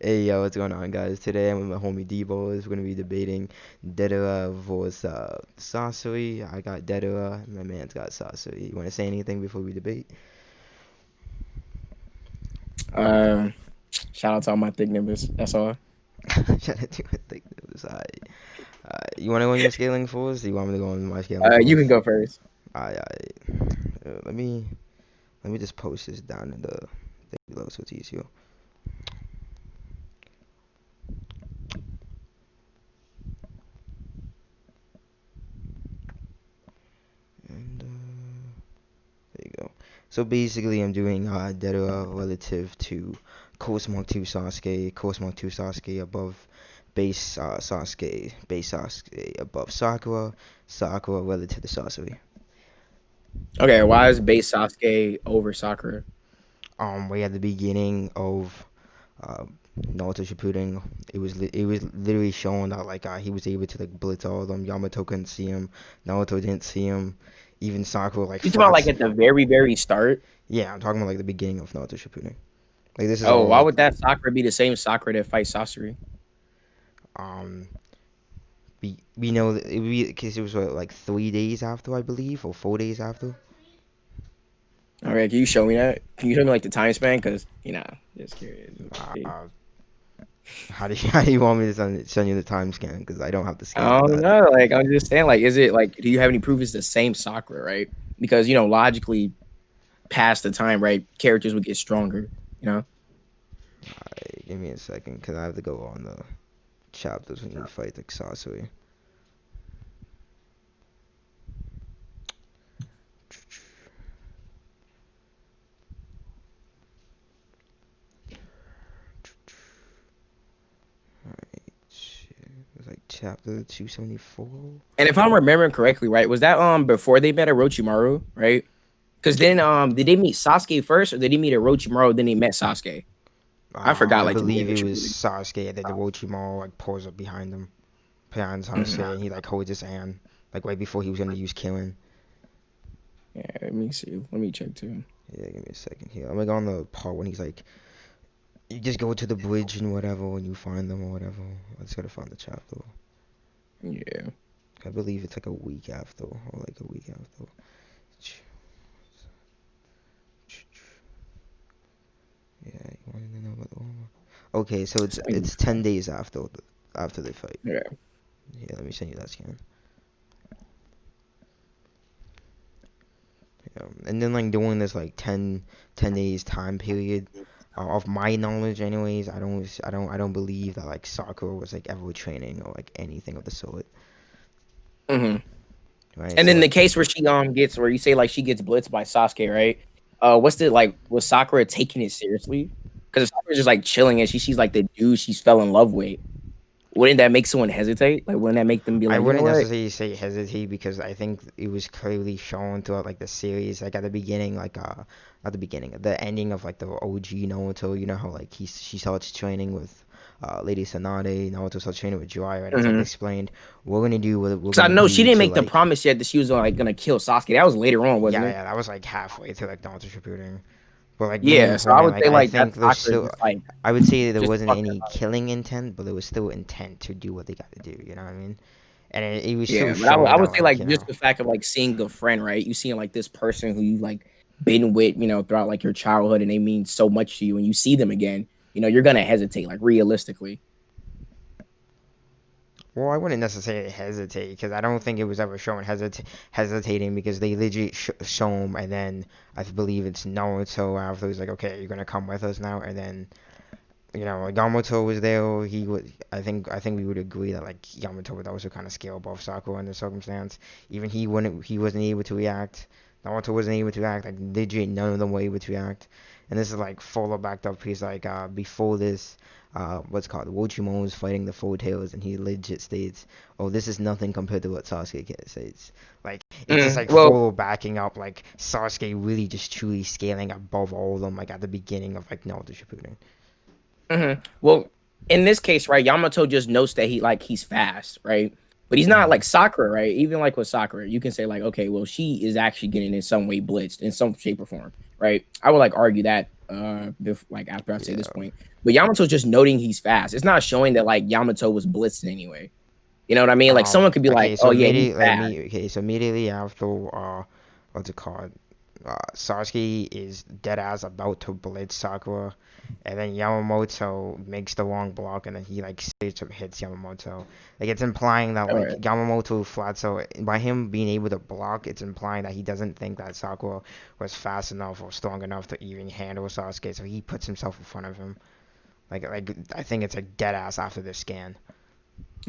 Hey yo, what's going on, guys? Today I'm with my homie Dballz. We're gonna be debating Deidara versus Sasori. I got Deidara, my man's got Sasori. You wanna say anything before we debate? Uh, Shout out to all my thick niggas. That's all. Should I do? I think it was alright. You wanna go on your scaling first? Or you want me to go on my scaling You first? can go first. Alright. Let me just post this down in the thing below so it's easier. And there you go. So basically, I'm doing Deidara relative to Course Mark 2 Sasuke, Course Mark 2 Sasuke above base Sasuke above Sakura, Sakura relative to Sasori. Okay, why is base Sasuke over Sakura? Way at the beginning of uh, Naruto Shippuden, it was literally showing that like he was able to like blitz all of them. Yamato couldn't see him, Naruto didn't see him, even Sakura like You talking about like flats. at the very, very start? Yeah, I'm talking about like the beginning of Naruto Shippuden. Like this is Oh, all why like would that Sakura be the same Sakura that fights Sasori? um we know that because it was what, like 3 days after, I believe, or 4 days after. All right, can you show me that? Can you show me like the time span? Cause just curious. Uh, uh, how do you want me to send you the time scan? Because I don't have the scan I for don't that. know. Like I'm just saying. Like, is it like? Do you have any proof it's the same Sakura? Right? Because logically, past the time, right, characters would get stronger. You know. Alright, give me a second, because I have to go on the chapters when you fight the Sasori. Alright, shit. It was like chapter 274. And if I'm remembering correctly, right, was that before they met Orochimaru, right? Because then did they meet Sasuke first, or did they meet Orochimaru then they met Sasuke? I forgot I like the believe beginning of it was Shippuden. Sasuke, and then the Orochimaru like pulls up behind Mhm. Sasuke, and he like holds his hand, like right before he was gonna use killing. Yeah, let me see. Let me check too. Yeah, give me a second here. I'm like on the part when he's like, you just go to the bridge and whatever when you find them or whatever. I just gotta find the chapter. Yeah. I believe it's like a week after, or like a week after. Yeah, you wanted to know about the one. Okay, so it's 10 days after they fight. Yeah. Yeah, let me send you that scan. And then like during this like 10 days time period, of my knowledge anyways, I don't believe that like Sakura was like ever training or like anything of the sort, hmm right? And So then the like, case where she gets where you say like she gets blitzed by Sasuke, right? What's the like? Was Sakura taking it seriously? Because Sakura's just like chilling and she sees like the dude she's fell in love with. Wouldn't that make someone hesitate? Like, wouldn't that make them be I like, you know wouldn't what? necessarily say hesitate, because I think it was clearly shown throughout like the series, like at the beginning, like not the beginning, the ending of like the OG Naruto. You know how like she starts training with Lady Sanade, Naruto starts training with Jiraiya, and it's like Mm-hmm. explained we're gonna do what we're Because I gonna know she do didn't to make the like, promise yet that she was like gonna kill Sasuke. That was later on, wasn't yeah, it? yeah, that was like halfway to like Naruto Shippuden. But like during the Yeah. So I point, would like say I like think that's there's Sakura still, just like I would say there just wasn't fucking any about it. killing intent, but there was still intent to do what they got to do. You know what I mean? And it was still Yeah, but I would, showing I that would say like, like just the fact of like seeing a friend, right? You seeing like this person who you like been with, throughout like your childhood, and they mean so much to you, and you see them again, you're gonna hesitate, like realistically. Well, I wouldn't necessarily hesitate, because I don't think it was ever shown hesitating, because they legit show him, and then I believe it's Naruto after he's like, okay, you're gonna come with us now, and then like Yamato was there. He was. I think we would agree that like Yamato would also kind of scale above Sakura in the circumstance. Even he wasn't able to react. Naruto wasn't able to react. Like legit, none of them were able to react. And this is like full backed up. He's like before this, what's called Orochimaru was fighting the Four Tails, and he legit states, "Oh, this is nothing compared to what Sasuke says." Like it's just like Well, full backing up. Like Sasuke really just truly scaling above all of them. Like at the beginning of like Naruto Shippuden. well, in this case, right, Yamato just knows that he's fast, right? But he's not like Hmm. Sakura, right? Even like with Sakura, you can say like, okay, well, she is actually getting in some way blitzed in some shape or form, right? I would like argue that. like after I say this Yeah. point. But Yamato's just noting he's fast. It's not showing that like Yamato was blitzed in any way. You know what I mean? Like someone could be like, Okay. "Oh So yeah, he's immediately, fast." okay. So immediately after, what's it called? Sasuke is dead ass about to blitz Sakura, and then Yamamoto makes the wrong block, and then he like straight up hits Yamamoto. Like it's implying that All like right. Yamamoto flat. So by him being able to block, it's implying that he doesn't think that Sakura was fast enough or strong enough to even handle Sasuke. So he puts himself in front of him. Like I think it's like dead ass after the scan.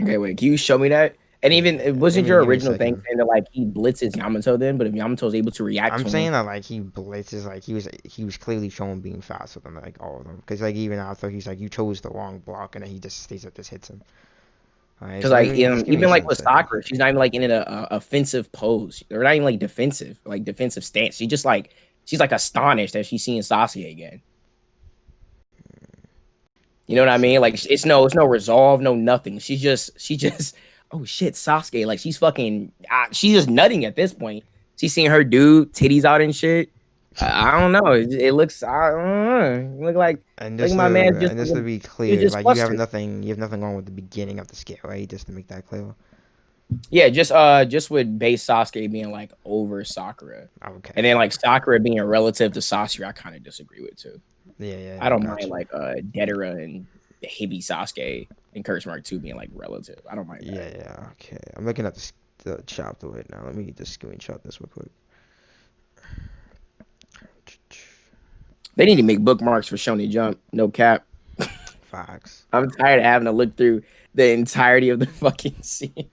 Okay, wait. Can you show me that? And even it Give wasn't me your give me a original thing second. saying that like he blitzes Yamato then, but if Yamato is able to react I'm to him, saying that like he blitzes, like he was clearly shown being faster than like all of them, because like even after he's like, you chose the wrong block, and then he just stays up, just hits him. Alright, because so like just give me even like one with second. Sakura, she's not even like in a offensive pose or not even like defensive stance. She just like she's like astonished that she's seeing Sasuke again. You know what I So mean? Like it's no resolve, no nothing. She just oh shit, Sasuke. Like she's fucking she's just nutting at this point. She's seeing her dude titties out and shit. I don't know. It looks I don't know. and Look just at to my man and just to be he was clear, just like flustered. you have nothing wrong with the beginning of the scale, right? Just to make that clear. Yeah, just with base Sasuke being like over Sakura. Okay, And then like okay. Sakura being a relative to Sasori, I kind of disagree with too. Yeah, yeah, I yeah, don't mind gotcha. like Deidara and Hibby Sasuke and Curse Mark 2 being like relative. I don't mind that. Yeah, yeah, okay. I'm looking at the chapter right now. Let me just screenshot this real quick. They need to make bookmarks for Shonen Jump. No cap. Facts. I'm tired of having to look through the entirety of the fucking scene.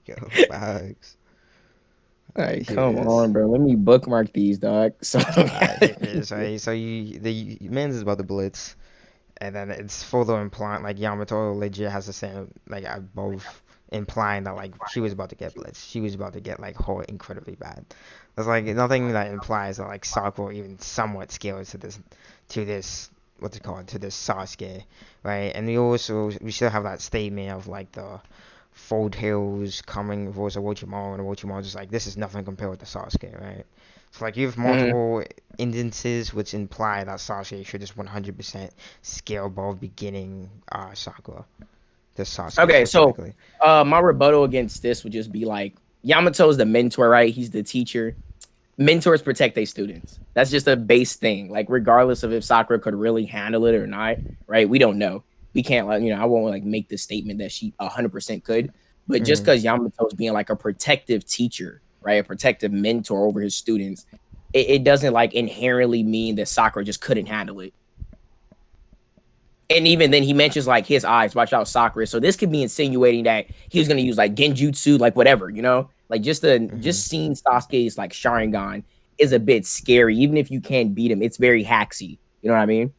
Yo, facts. Alright, Like, here it come is. on, bro. Let me bookmark these, dog. So Alright, here it is. Alright, so the man's is about to blitz, and then it's further implying like Yamato legit has the same like both implying that like she was about to get blitzed. She was about to get like hurt incredibly bad. There's like nothing that implies that like Sakura even somewhat scales to this what's it called, to this Sasuke, right? And we still have that statement of like the Fold Hills coming versus Orochimaru, and Orochimaru just like, this is nothing compared with the Sasuke, right? So like you have Mhm. multiple instances which imply that Sasuke should just 100% scale above beginning Sakura, the Sasuke Okay, so specifically. my rebuttal against this would just be like Yamato's the mentor, right? He's the teacher. Mentors protect their students. That's just a base thing. Like regardless of if Sakura could really handle it or not, right? We don't know. We can't like I won't like make the statement that she 100% could. But just Mm, because Yamato's being like a protective teacher, right, a protective mentor over his students, it doesn't like inherently mean that Sakura just couldn't handle it. And even then, he mentions like his eyes. Watch out, Sakura. So this could be insinuating that he was going to use like genjutsu, like whatever, like hmm just seeing Sasuke's like Sharingan is a bit scary. Even if you can't beat him, it's very hacksy. You know what I mean?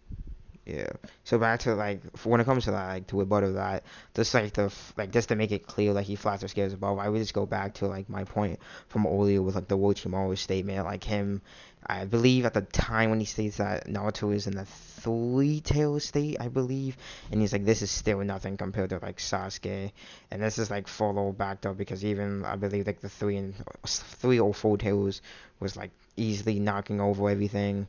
Yeah. So back to like when it comes to that, like to rebuttal that, just like like just to make it clear, like he flatters scares above. I would just go back to like my point from earlier with like the Orochimaru statement, like him. I believe at the time when he states that Naruto is in the three-tail state, I believe, and he's like, this is still nothing compared to like Sasuke, and this is like follow backed up because even I believe like the three or four tails was like easily knocking over everything.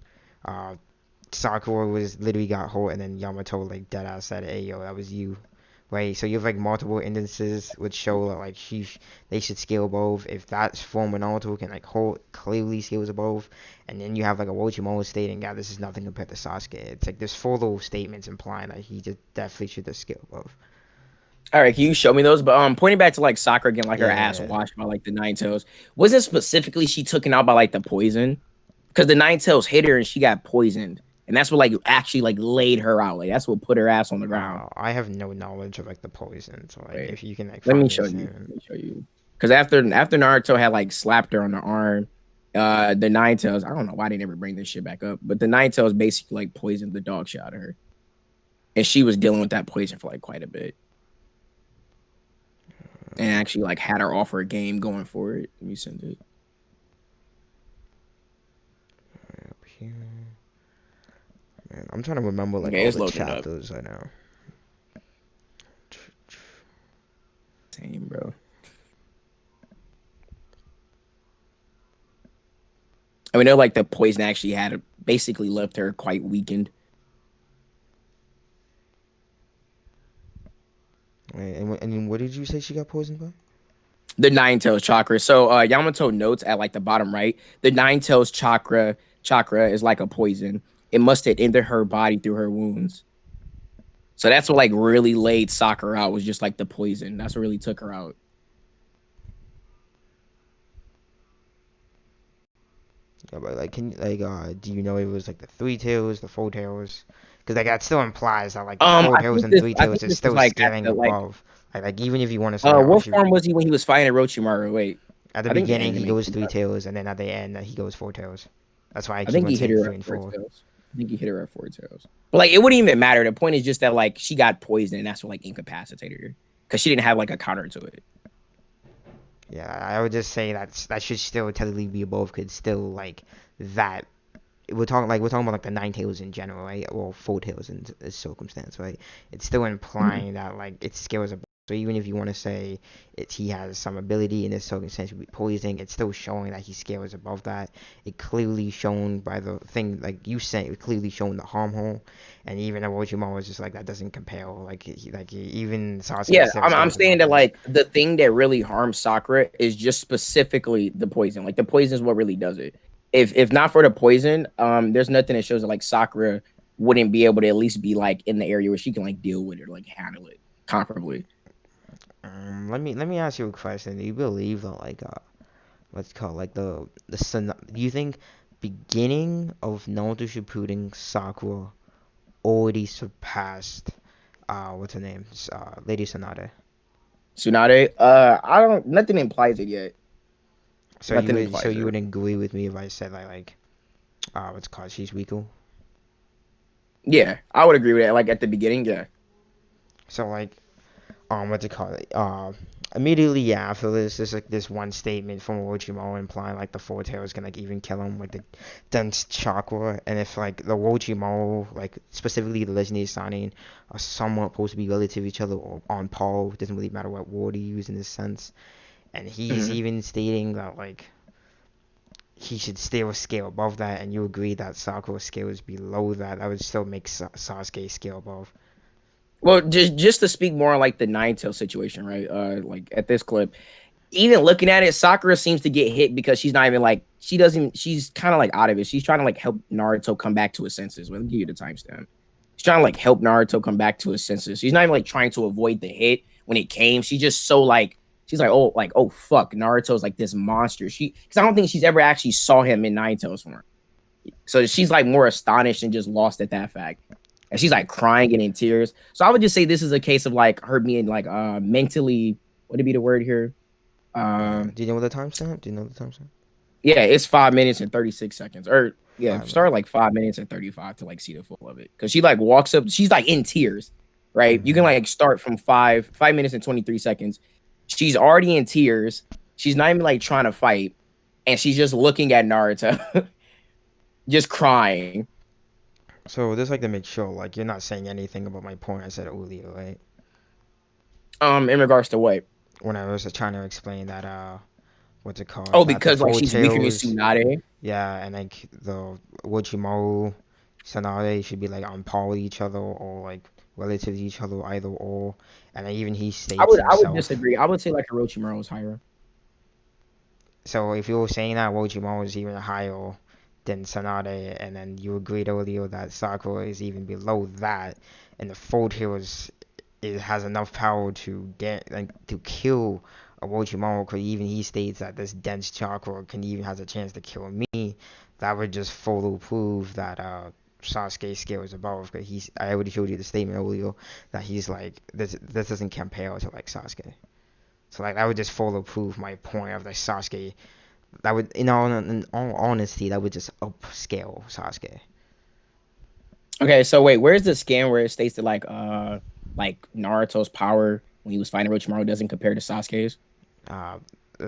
Sakura was literally got hurt, and then Yamato like dead ass said, "Hey yo, that was you." Right, so you have like multiple instances which show that like they should scale above. If that's form Naruto can like hold clearly scales above, and then you have like a Orochimaru stating, "Yeah, this is nothing compared to Sasuke." It's like there's four little statements implying that he just definitely should just scale above. All right, can you show me those? But pointing back to like Sakura getting like her ass Yeah, washed by like the Nine Tails, was it specifically she took it out by like the poison? Because the Nine Tails hit her and she got poisoned, and that's what like actually like laid her out. Like that's what put her ass on the ground. I have no knowledge of like the poison, so like Wait, if you can like let me find show this you. in. Let me show you. Because after Naruto had like slapped her on the arm, the Nine Tails. I don't know why they never bring this shit back up, but the Nine Tails basically like poisoned the dog shit out of her, and she was dealing with that poison for like quite a bit, and actually like had her offer a game going for it. Let me send it. Up here. Man, I'm trying to remember like Okay, all it's the loading up. chapters I know. Same, bro. I mean, know like the poison actually had basically left her quite weakened. And what did you say she got poisoned by? The nine tails chakra. So Yamato notes at like the bottom right, the nine tails chakra is like a poison. It must have entered her body through her wounds. So that's what like really laid Sakura out, was just like the poison. That's what really took her out. Yeah, but like, do you know it was like the three tails, the four tails? Because like that still implies that like the four tails and three I think tails is this is still like at scaling the like above. Like even if you want to say, oh, what she form was he when he was fighting Orochimaru? Wait, at the I think the beginning he anime. goes three tails, and then at the end he goes four tails. That's why I I keep think on he hit saying her three at and four four. tails. I think he hit her at four tails. But like, it wouldn't even matter. The point is just that like she got poisoned, and that's what like incapacitated her because she didn't have like a counter to it. Yeah, I would just say that should still technically be above, because still like that. We're talking about like the nine tails in general, right? Or four tails in this circumstance, right? It's still implying that like it scales above. So even if you want to say he has some ability in this circumstance with poisoning, it's still showing that he scales above that. It clearly shown by the thing like you said. It clearly shown the harm hole, and even Orochimaru was just like that doesn't compare. Even Sasuke Yeah, still I'm scales saying above that this. like the thing that really harms Sakura is just specifically the poison. Like the poison is what really does it. If not for the poison, there's nothing that shows that like Sakura wouldn't be able to at least be like in the area where she can like deal with it or like handle it comparably. Let me ask you a question. Do you believe that what's it called like do you think beginning of Naruto Shippuden Sakura already surpassed what's her name, Lady Sonata? Tsunade, I don't. Nothing implies it yet. So you Nothing would so implies you it. would agree with me if I said what's it called, she's weaker? Yeah, I would agree with that. Like at the beginning, yeah. So what's it called? Immediately after this, there's like this one statement from Orochimaru implying like the four tails can like even kill him, like the dense chakra, and if like the Orochimaru, like specifically the legendary Sannin, are somewhat supposed to be relative to each other or on par, it doesn't really matter what word you use in this sense, and he's Mhm. even stating that like he should still scale above that, and you agree that Sakura scale is below that, that would still make Sasuke scale above. Well, just to speak more on like the nine tail situation, right? Like at this clip, even looking at it, Sakura seems to get hit because she's not even like she doesn't. She's kind of like out of it. She's trying to like help Naruto come back to his senses. Well, let me give you the timestamp. She's trying to like help Naruto come back to his senses. She's not even like trying to avoid the hit when it came. She's just so she's like oh fuck, Naruto's like this monster. Because I don't think she's ever actually saw him in Nine Tails form. So she's like more astonished and just lost at that fact. And she's like crying and in tears. So I would just say this is a case of like her being like mentally, what would be the word here? Do you know the timestamp? Do you know the timestamp? Yeah, it's 5 minutes and 36 seconds. Or yeah, 5 minutes. start like 5 minutes and 35 to like see the full of it. Cause she like walks up, she's like in tears, right? You can Mm-hmm. like start from 5 minutes and 23 seconds. She's already in tears. She's not even like trying to fight. And she's just looking at Naruto, just crying. So just like to make sure, like you're not saying anything about my point I said earlier, right? In regards to what? When I was trying to explain that what's it Oh, called? That the because like four she's weaker than tails, Tsunade. yeah, and like the Orochimaru, Sanade should be like on par with each other or like relative to each other, either or. And then even he states I would himself. disagree. I would say like Orochimaru was higher. So if you were saying that Orochimaru is even higher than Sanade, and then you agreed earlier that Sakura is even below that, and the four tails it has enough power to get like to kill Orochimaru, because even he states that this dense chakra can even has a chance to kill me. That would just further prove that Sasuke's scale is above. Because I already showed you the statement earlier that he's like this doesn't compare to like Sasuke. So like that would just further prove my point of like Sasuke. That would in all honesty that would just upscale Sasuke. Okay, so wait, where's the scan where it states that like Naruto's power when he was fighting Orochimaru doesn't compare to Sasuke's? Uh,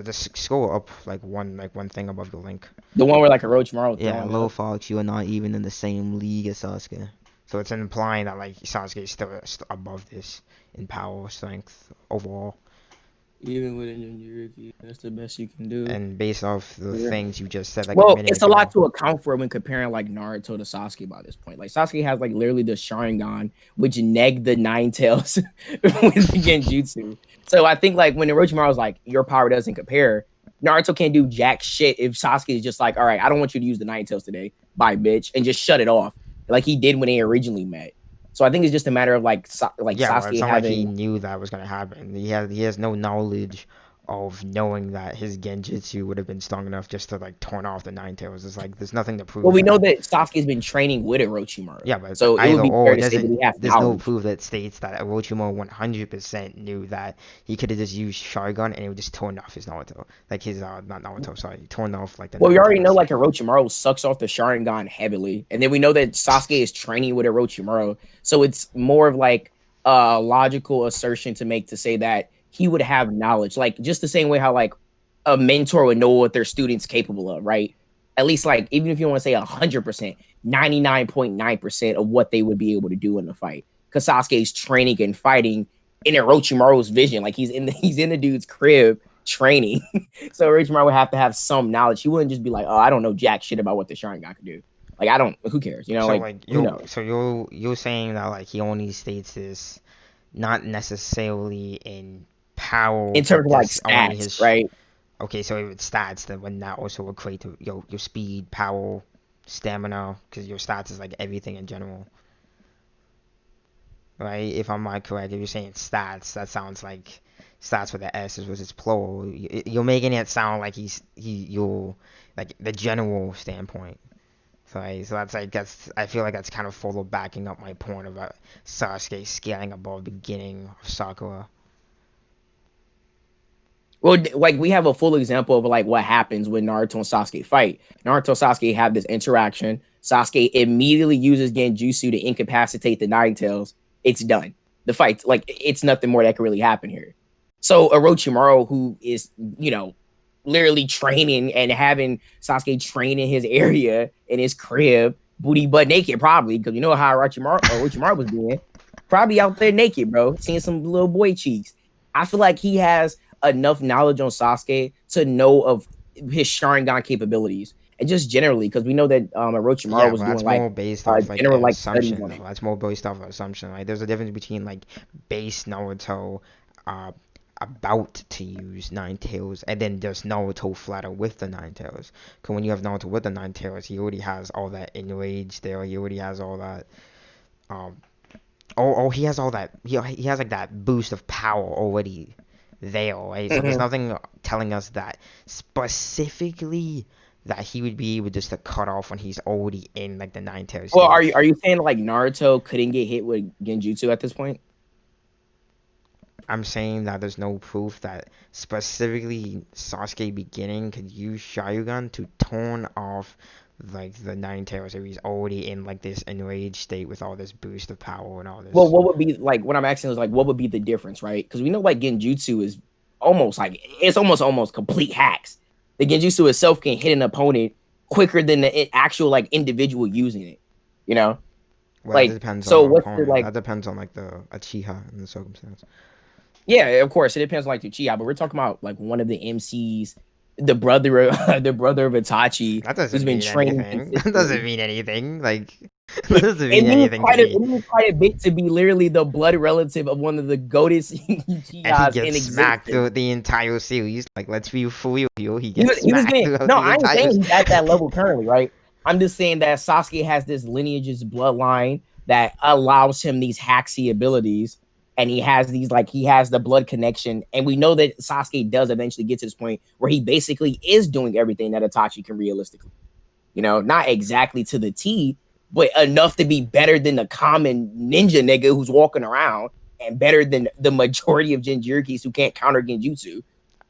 just scroll up like one thing above the link. The one where like Orochimaru Yeah, throwing Low up. Fox, you are not even in the same league as Sasuke. So it's implying that like Sasuke is still above this in power, strength, overall. Even with a Jinchuriki, that's the best you can do. And based off the Yeah. things you just said like a Well, minute it's a ago. lot to account for when comparing like Naruto to Sasuke by this point. Like Sasuke has like literally the Sharingan, which negged the Nine Tails with the Genjutsu. So I think like when Orochimaru was like, your power doesn't compare, Naruto can't do jack shit if Sasuke is just like, all right, I don't want you to use the Nine Tails today. Bye, bitch, and just shut it off like he did when they originally met. So I think it's just a matter of like Yeah, well, it's Sasuke not like he having. knew that was gonna happen. He has no knowledge of knowing that his genjutsu would have been strong enough just to like turn off the nine tails. It's like there's nothing to Well, prove we know that. that Sasuke's been training with Orochimaru, Yeah, but so it would either be fair or, to say that he has there's no knowledge. proof that states that Orochimaru 100% knew that he could have just used Sharingan and it would just turn off his Naruto, like his not Naruto, sorry, turned off like the Well, we nine already know tails. like Orochimaru sucks off the Sharingan heavily, and then we know that Sasuke is training with Orochimaru, so it's more of like a logical assertion to make to say that he would have knowledge, like just the same way how like a mentor would know what their students capable of, right? At least like even if you want to say 100%, 99.9% of what they would be able to do in the fight, because Sasuke is training and fighting in Orochimaru's vision, like he's in the dude's crib training. So Orochimaru would have to have some knowledge. He wouldn't just be like, "Oh, I don't know jack shit about what the Sharingan could do." Like, I don't. Who cares? You know, So like like who knows? you're saying that like he only states this not necessarily in power, In terms but of like this only stats, his. right? Okay, so if it's stats, then wouldn't that also equate to your speed, power, stamina? Because your stats is like everything in general, right? If I'm not correct, if you're saying stats, that sounds like stats with the S is was its plural. You're making it sound like you're like the general standpoint. So, so that's like I feel like that's kind of full of backing up my point about Sasuke scaling above the beginning of Sakura. Well, like we have a full example of like what happens when Naruto and Sasuke fight. Naruto and Sasuke have this interaction. Sasuke immediately uses Genjutsu to incapacitate the Nine Tails. It's done. The fight, like it's nothing more that could really happen here. So Orochimaru, who is literally training and having Sasuke train in his area in his crib, booty butt naked, probably because you know how Orochimaru was being, probably out there naked, bro, seeing some little boy cheeks. I feel like he has enough knowledge on Sasuke to know of his Sharingan capabilities, and just generally because we know that Orochimaru Yeah, was but doing that's like more based off like general an like studies assumption, on though. it. That's more based off of assumption. Like, there's a difference between like base Naruto, uh, about to use Nine Tails, and then there's Naruto flatter with the Nine Tails. Because when you have Naruto with the Nine Tails, he already has all that enrage there. He already has all that. Um, he has all that. He has like that boost of power already there, right? So there's Mhm. nothing telling us that specifically that he would be able just to cut off when he's already in like the nine tail Well, are state. you saying like Naruto couldn't get hit with Genjutsu at this point? I'm saying that there's no proof that specifically Sasuke beginning could use Sharingan to turn off like the nine tails if he's already in like this enraged state with all this boost of power and all Well, this. what would be like what I'm asking is like what would be the difference, right? Because we know like Genjutsu is almost like it's almost complete hacks. The Genjutsu itself can hit an opponent quicker than the actual like individual using it. You know, Well, that like depends on so. the What's the opponent. like? That depends on like the Uchiha and the circumstance. Yeah, of course it depends on like the Chia, but we're talking about like one of the MCs, the brother of the brother of Itachi, That who's doesn't been mean training anything. That doesn't consistently. mean anything. Like, that It doesn't mean means anything to me. quite a bit to be literally the blood relative of one of the goatest And he Chihas gets in smacked existence. through the entire series. Like, let's be for real here. He He gets was he was smacked getting throughout no, the I ain't entire. saying he's at that level currently, right? I'm just saying that Sasuke has this lineage's bloodline that allows him these hacksy abilities, and he has the blood connection, and we know that Sasuke does eventually get to this point where he basically is doing everything that Itachi can realistically. Not exactly to the T, but enough to be better than the common ninja nigga who's walking around and better than the majority of Jinjurikis who can't counter Genjutsu.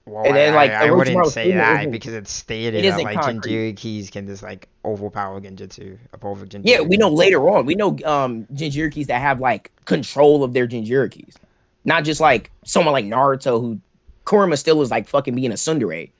Well, And then like I wouldn't Orochimaru's say statement that isn't because it's it stated that isn't like concrete. Jinjuri keys can just like overpower Genjutsu, over Yeah, we know Jinjuriki. later on. We know Jinjurikis that have like control of their Jinjurikis. Not just like someone like Naruto who Kurama still is like fucking being a tsundere.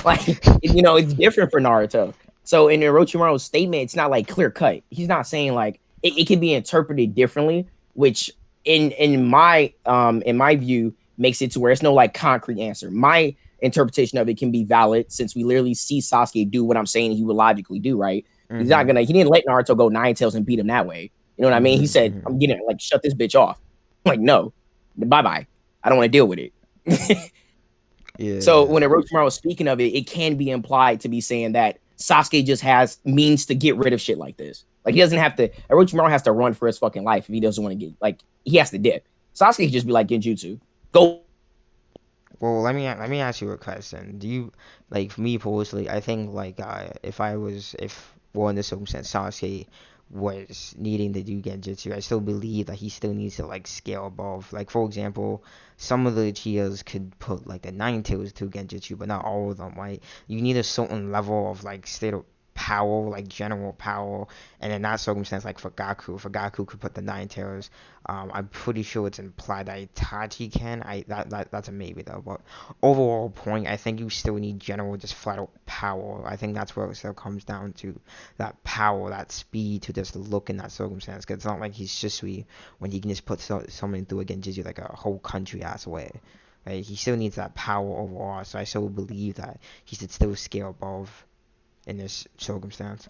Like it's different for Naruto. So in Orochimaru's statement, it's not like clear cut. He's not saying like it can be interpreted differently, which in my view makes it to where it's no like concrete answer. My interpretation of it can be valid since we literally see Sasuke do what I'm saying he would logically do, right? He's not Mhm. gonna, he didn't let Naruto go nine tails and beat him that way. You know what I mean? He Mhm. said, Mhm. I'm getting like, shut this bitch off. I'm like, no, bye bye. I don't want to deal with it. So Yeah. when Orochimaru was speaking of it, it can be implied to be saying that Sasuke just has means to get rid of shit like this. Like he doesn't have to. Orochimaru has to run for his fucking life if he doesn't want to get like he has to dip. Sasuke can just be like Genjutsu, go. Well, let me ask you a question. Do you like for me personally? I think like if well in this circumstance Sasuke was needing to do Genjutsu, I still believe that he still needs to like scale above. Like for example, some of the Uchihas could put like the nine tails to Genjutsu, but not all of them. Right? You need a certain level of like state of power, like general power, and in that circumstance, like for Gaku could put the nine tails. I'm pretty sure it's implied that Itachi can. That's a maybe though. But overall point, I think you still need general, just flat out power. I think that's where it still comes down to that power, that speed to just look in that circumstance. Cause it's not like he's Shisui when he can just put something through against you like a whole country ass away. Right? He still needs that power overall. So I still believe that he should still scale above in this circumstance.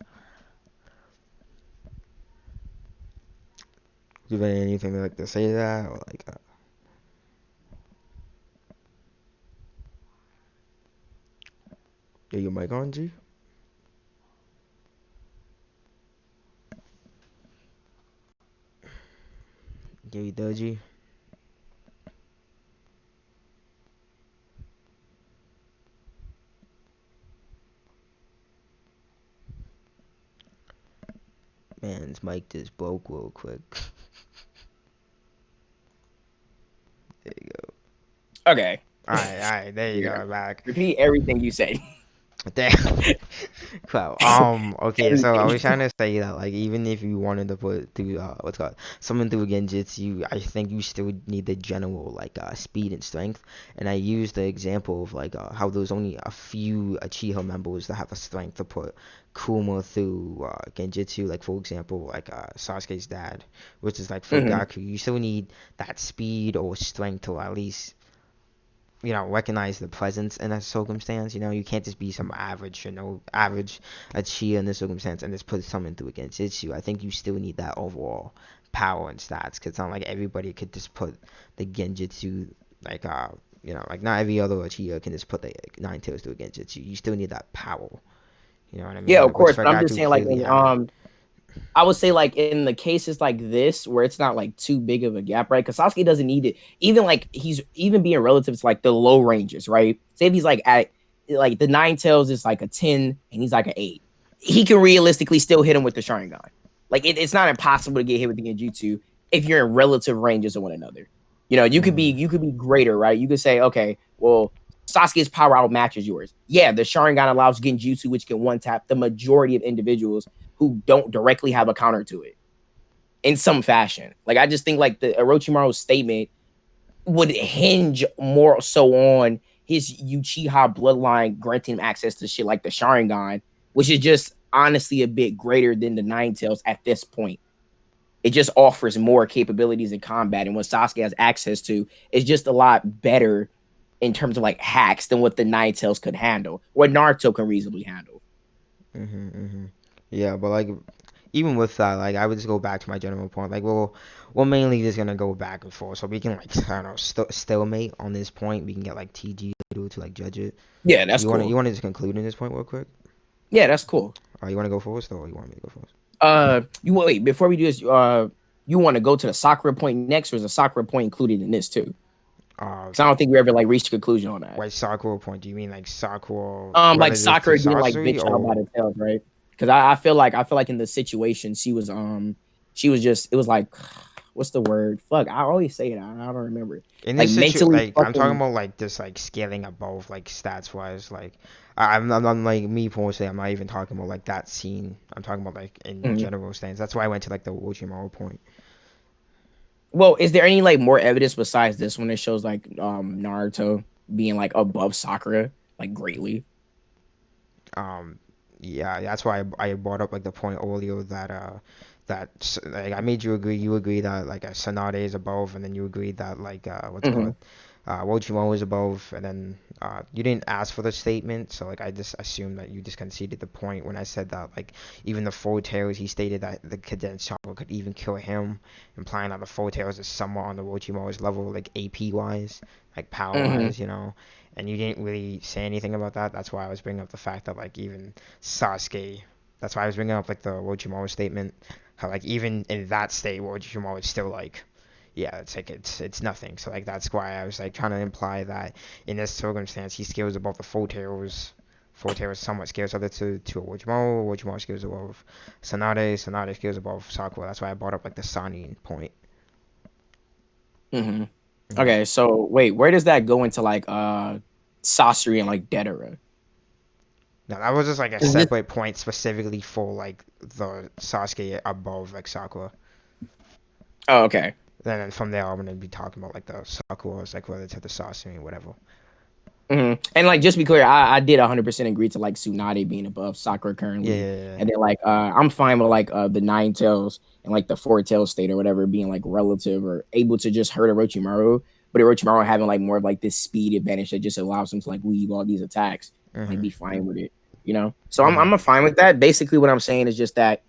Do you have anything like to say to that or like? Get your mic on, G? Gary Doji. Man's mic just broke real quick. There you go. Okay, Alright, there you yeah. go, back. Repeat everything you said. Damn. Wow. Okay, so I Everything. was trying to say that like even if you wanted to put through what's called something through Genjutsu, I think you still need the general like speed and strength. And I used the example of like how there's only a few Uchiha members that have the strength to put Kuma through Genjutsu. Like for example, like Sasuke's dad, which is like for Mhm. Gaku, you still need that speed or strength to at least recognize the presence in a circumstance. You can't just be some average, average Chia in this circumstance and just put something through against Itsu. I think you still need that overall power and stats, because it's not like everybody could just put the Genjutsu, like, like not every other Chia can just put the nine tails through a Genjutsu. You still need that power. You know what I Yeah, mean? of Like, which course, but I'm just Fagaku saying, like, clearly had. I would say like in the cases like this where it's not like too big of a gap, right? Because Sasuke doesn't need it. Even like he's even being relative to like the low ranges, right? Say if he's like at like the nine tails is like a 10 and he's like an 8. He can realistically still hit him with the Sharingan. Like it's not impossible to get hit with the Genjutsu if you're in relative ranges of one another. Mm-hmm. You could be greater, right? You could say, okay, well, Sasuke's power outmatches yours. Yeah, the Sharingan allows Genjutsu, which can one tap the majority of individuals who don't directly have a counter to it in some fashion. Like I just think like the Orochimaru's statement would hinge more so on his Uchiha bloodline granting him access to shit like the Sharingan, which is just honestly a bit greater than the Nine Tails at this point. It just offers more capabilities in combat, and what Sasuke has access to is just a lot better in terms of like hacks than what the Nine Tails could handle, what Naruto can reasonably handle. Mm-hmm. Mm-hmm. Yeah, but like even with that, like I would just go back to my general point. Like, we're mainly just gonna go back and forth, so we can like I don't know stalemate on this point. We can get like TG to like judge it. Yeah, that's You cool. wanna just conclude in this point real quick? Yeah, that's cool. You wanna go first, or you want me to go first? You wait before we do this. You want to go to the Sakura point next, or is the Sakura point included in this too? Uh, Because I don't think we ever like reached a conclusion on that. Why Sakura point? Do you mean like Sakura Like relative to Sakura getting like Sasori, bitched out by or the tails, right? Because I feel like in the situation she was just it was like what's the word? Fuck, I always say it. I don't remember. in Like this situation? mentally Like I'm talking fucking about like just like scaling above like stats wise. Like I'm like me personally. I'm not even talking about like that scene. I'm talking about like in Mhm. general stance. That's why I went to like the Orochimaru point. Well, is there any like more evidence besides this one that shows like Naruto being like above Sakura like greatly? Um, yeah, that's why I brought up like the point earlier that that like I made you agree. You agree that like a Sonata is above, and then you agreed that like what's it Mm-hmm. called? Wochimo is above, and then you didn't ask for the statement, so like I just assumed that you just conceded the point when I said that like even the Four Tails, he stated that the condensed chakra could even kill him, implying that the Four Tails is somewhat on the Wochimo's level, like AP wise, like power Mm-hmm. wise, you know. And you didn't really say anything about that. That's why I was bringing up the fact that like even Sasuke. That's why I was bringing up like the Orochimaru statement. How like even in that state, Orochimaru is still like, yeah, it's like it's nothing. So like that's why I was like trying to imply that in this circumstance he scales above the Four Tails. Four Tails somewhat scales other to Orochimaru. Orochimaru scales above Tsunade. Tsunade scales above Sakura. That's why I brought up like the Sanin point. Mm-hmm. Mm-hmm. Okay, so wait, where does that go into like Sasori and like Deidara? Now that was just like a 'Cause this, separate point specifically for like the Sasuke above like Sakura. oh, okay. Then from there I'm gonna be talking about like the Sakura's like relative to Sasuke or whatever. Mm-hmm. And like just be clear, I did 100% agree to like Tsunade being above Sakura Yeah, currently, yeah, yeah. and then like I'm fine with like the Nine Tails and like the Four Tails state or whatever being like relative or able to just hurt Orochimaru, but Orochimaru having like more of like this speed advantage that just allows him to like weave all these attacks and like Mhm. be fine with it, you know. So Mhm. I'm a fine with that. Basically, what I'm saying is just that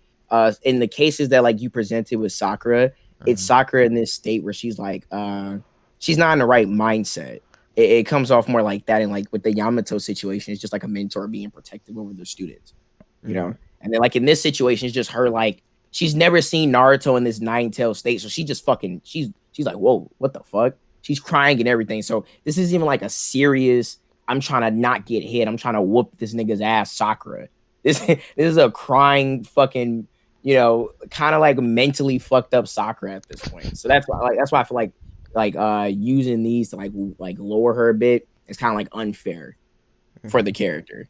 in the cases that like you presented with Sakura, it's Mhm. Sakura in this state where she's not in the right mindset. It comes off more like that. And like with the Yamato situation, it's just like a mentor being protective over their students, you know? Mhm. And then like in this situation, it's just her like she's never seen Naruto in this nine tail state. So she just fucking she's like, whoa, what the fuck? She's crying and everything. So this is even like a serious, I'm trying to not get hit. I'm trying to whoop this nigga's ass, Sakura. This is a crying fucking, kind of like mentally fucked up Sakura at this point. So that's why I feel like using these to like lower her a bit is kind of like unfair for Mhm. the character.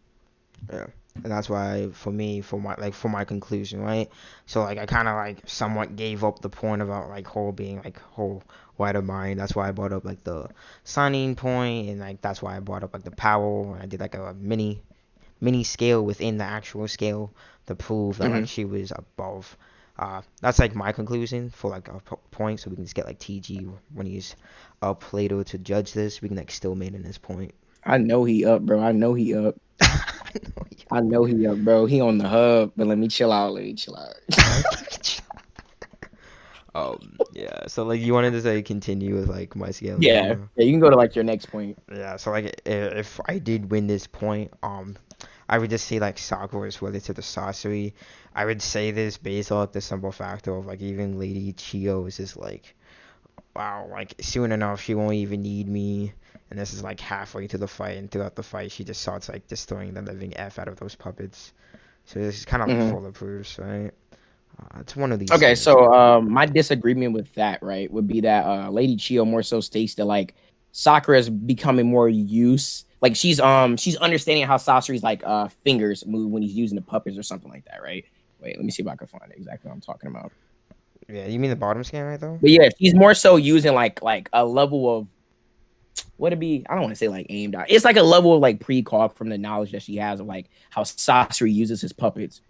Yeah. And that's why for me, for my conclusion, right? So like I kind of like somewhat gave up the point about like whole being like whole white of mind. That's why I brought up like the signing point, and like that's why I brought up like the power. And I did like a mini scale within the actual scale to prove that like Hmm. she was above. That's like my conclusion for like a point, so we can just get like TG when he's up later to judge this. We can like still made in this point. I know he up, bro. I know he up. I know, I know he up, bro. He on the hub, but let me chill out. Let me chill out. yeah. So like you wanted to say continue with like my scaling, Yeah. Yeah, you can go to like your next point. Yeah. So like if I did win this point, I would just say like Sakura is relative to Sasori. I would say this based off the simple factor of like even Lady Chio is just like, wow, like soon enough she won't even need me, and this is like halfway to the fight, and throughout the fight she just starts like destroying the living f out of those puppets. So this is kind of like Hmm. full of proofs, right? It's one of these Okay, things. so my disagreement with that, right, would be that Lady Chio more so states that like Sakura is becoming more use like she's understanding how Sasori's like fingers move when he's using the puppets or something like that, right? Wait, let me see if I can find exactly what I'm talking about. Yeah, you mean the bottom scan right though? But yeah, she's more so using like a level of what it be. I don't want to say like aimed out. It's like a level of like precog from the knowledge that she has of like how Sasori uses his puppets.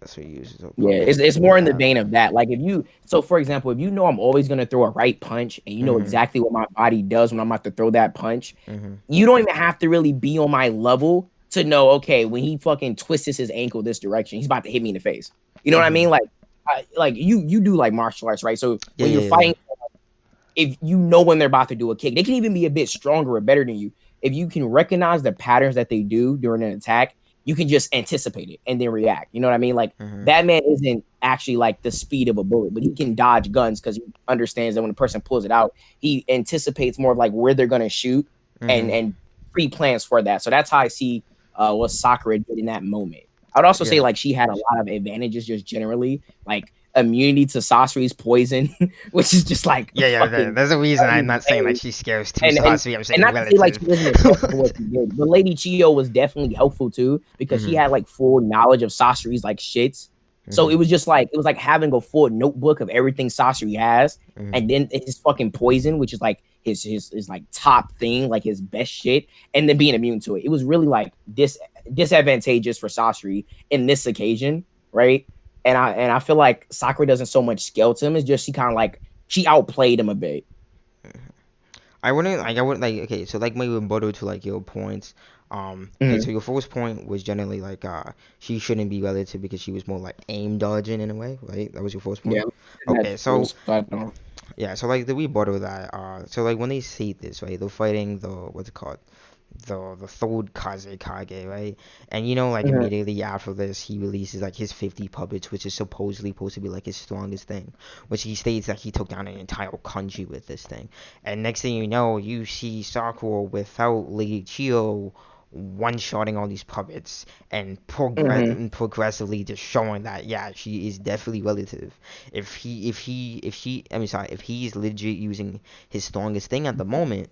That's what he uses a Yeah, puppet. it's more in the Yeah. vein of that. Like if you, so for example, if you know I'm always gonna throw a right punch and you know Mhm. exactly what my body does when I'm about to throw that punch, Mhm. you don't even have to really be on my level to know. Okay, when he fucking twists his ankle this direction, he's about to hit me in the face. You know what I mean? Mhm. Like you do like martial arts, right? So Yeah, when you're yeah, yeah. fighting, if you know when they're about to do a kick, they can even be a bit stronger or better than you. If you can recognize the patterns that they do during an attack, you can just anticipate it and then react. You know what I mean? Like Mhm. Batman isn't actually like the speed of a bullet, but he can dodge guns because he understands that when a person pulls it out, he anticipates more of like where they're gonna shoot and Mhm. and pre-plans for that. So that's how I see what Sakura did in that moment. I would also say Yeah. like she had a lot of advantages just generally, like immunity to Sasori's poison, which is just like Yeah, yeah. fucking There's a reason I'm not saying like insane. she scares two And Sasori. I'm and saying not to say like relative. she wasn't important for what she did, but Lady Chio was definitely helpful too because she Mhm. had like full knowledge of Sasori's like shits. So Mhm. it was like having a full notebook of everything Sasori has, Mhm. and then his fucking poison, which is like his like top thing, like his best shit, and then being immune to it. It was really like disadvantageous for Sasori in this occasion. right? And I feel like Sakura doesn't so much scale to him. It's just she outplayed him a bit. I wouldn't like okay, so like maybe rebuttal to like your points. Okay, Mm-hmm. so your first point was generally like she shouldn't be relative because she was more like aim dodging in a way, right? That was your first Yeah, point. Okay, so I don't. yeah, so like the rebuttal that so like when they say this, right, they're fighting the what's it called? The third Kazekage, right? And like Mhm, immediately after this, he releases like his 50 puppets, which is supposedly supposed to be like his strongest thing, which he states that he took down an entire country with this thing. And next thing you know, you see Sakura without Lady Chio one-shotting all these puppets and mhm, progressively just showing that yeah, she is definitely relative. If he's legit using his strongest thing at the moment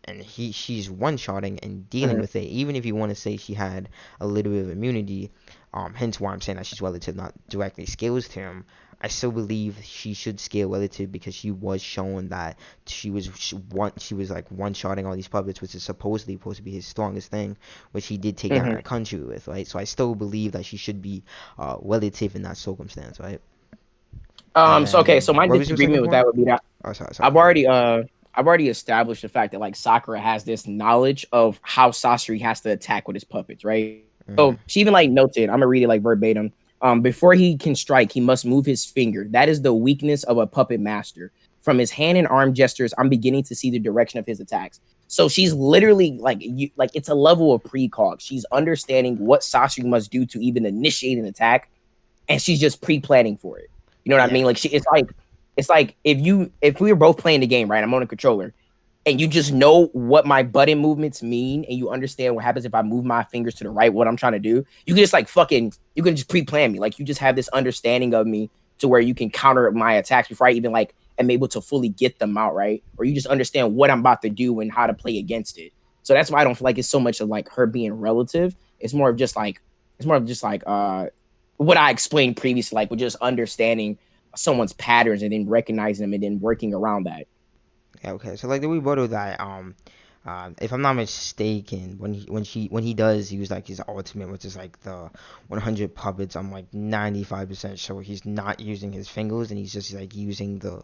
and she's one-shotting and dealing mhm. with it, even if you want to say she had a little bit of immunity, hence why I'm saying that she's relative, not directly scales to him. I still believe she should scale relative because she was showing that she was like one-shotting all these puppets, which is supposedly supposed to be his strongest thing, which he did take down Mhm. that country with, right? So I still believe that she should be relative in that circumstance, right? And So okay, then so my what was your second disagreement with that point? would be that Oh, sorry, sorry. I've already uh I've already established the fact that like Sakura has this knowledge of how Sasori has to attack with his puppets, right? So Mhm. she even like noted, I'm gonna read it like verbatim. Before he can strike, he must move his finger. That is the weakness of a puppet master. From his hand and arm gestures, I'm beginning to see the direction of his attacks. So she's literally like it's a level of precog. She's understanding what Sasori must do to even initiate an attack, and she's just pre-planning for it. You know what I Yeah. mean? Like it's like if we were both playing the game, right? I'm on a controller, and you just know what my button movements mean, and you understand what happens if I move my fingers to the right, what I'm trying to do. You can just you can just pre-plan me. Like you just have this understanding of me to where you can counter my attacks before I even like am able to fully get them out, right? Or you just understand what I'm about to do and how to play against it. So that's why I don't feel like it's so much of like her being relative. It's more of just like what I explained previously, like with just understanding someone's patterns and then recognizing them and then working around that. Yeah, okay. So like the rebuttal that if I'm not mistaken, when he does use like his ultimate, which is like the 100 puppets, I'm like 95% sure he's not using his fingers and he's just like using the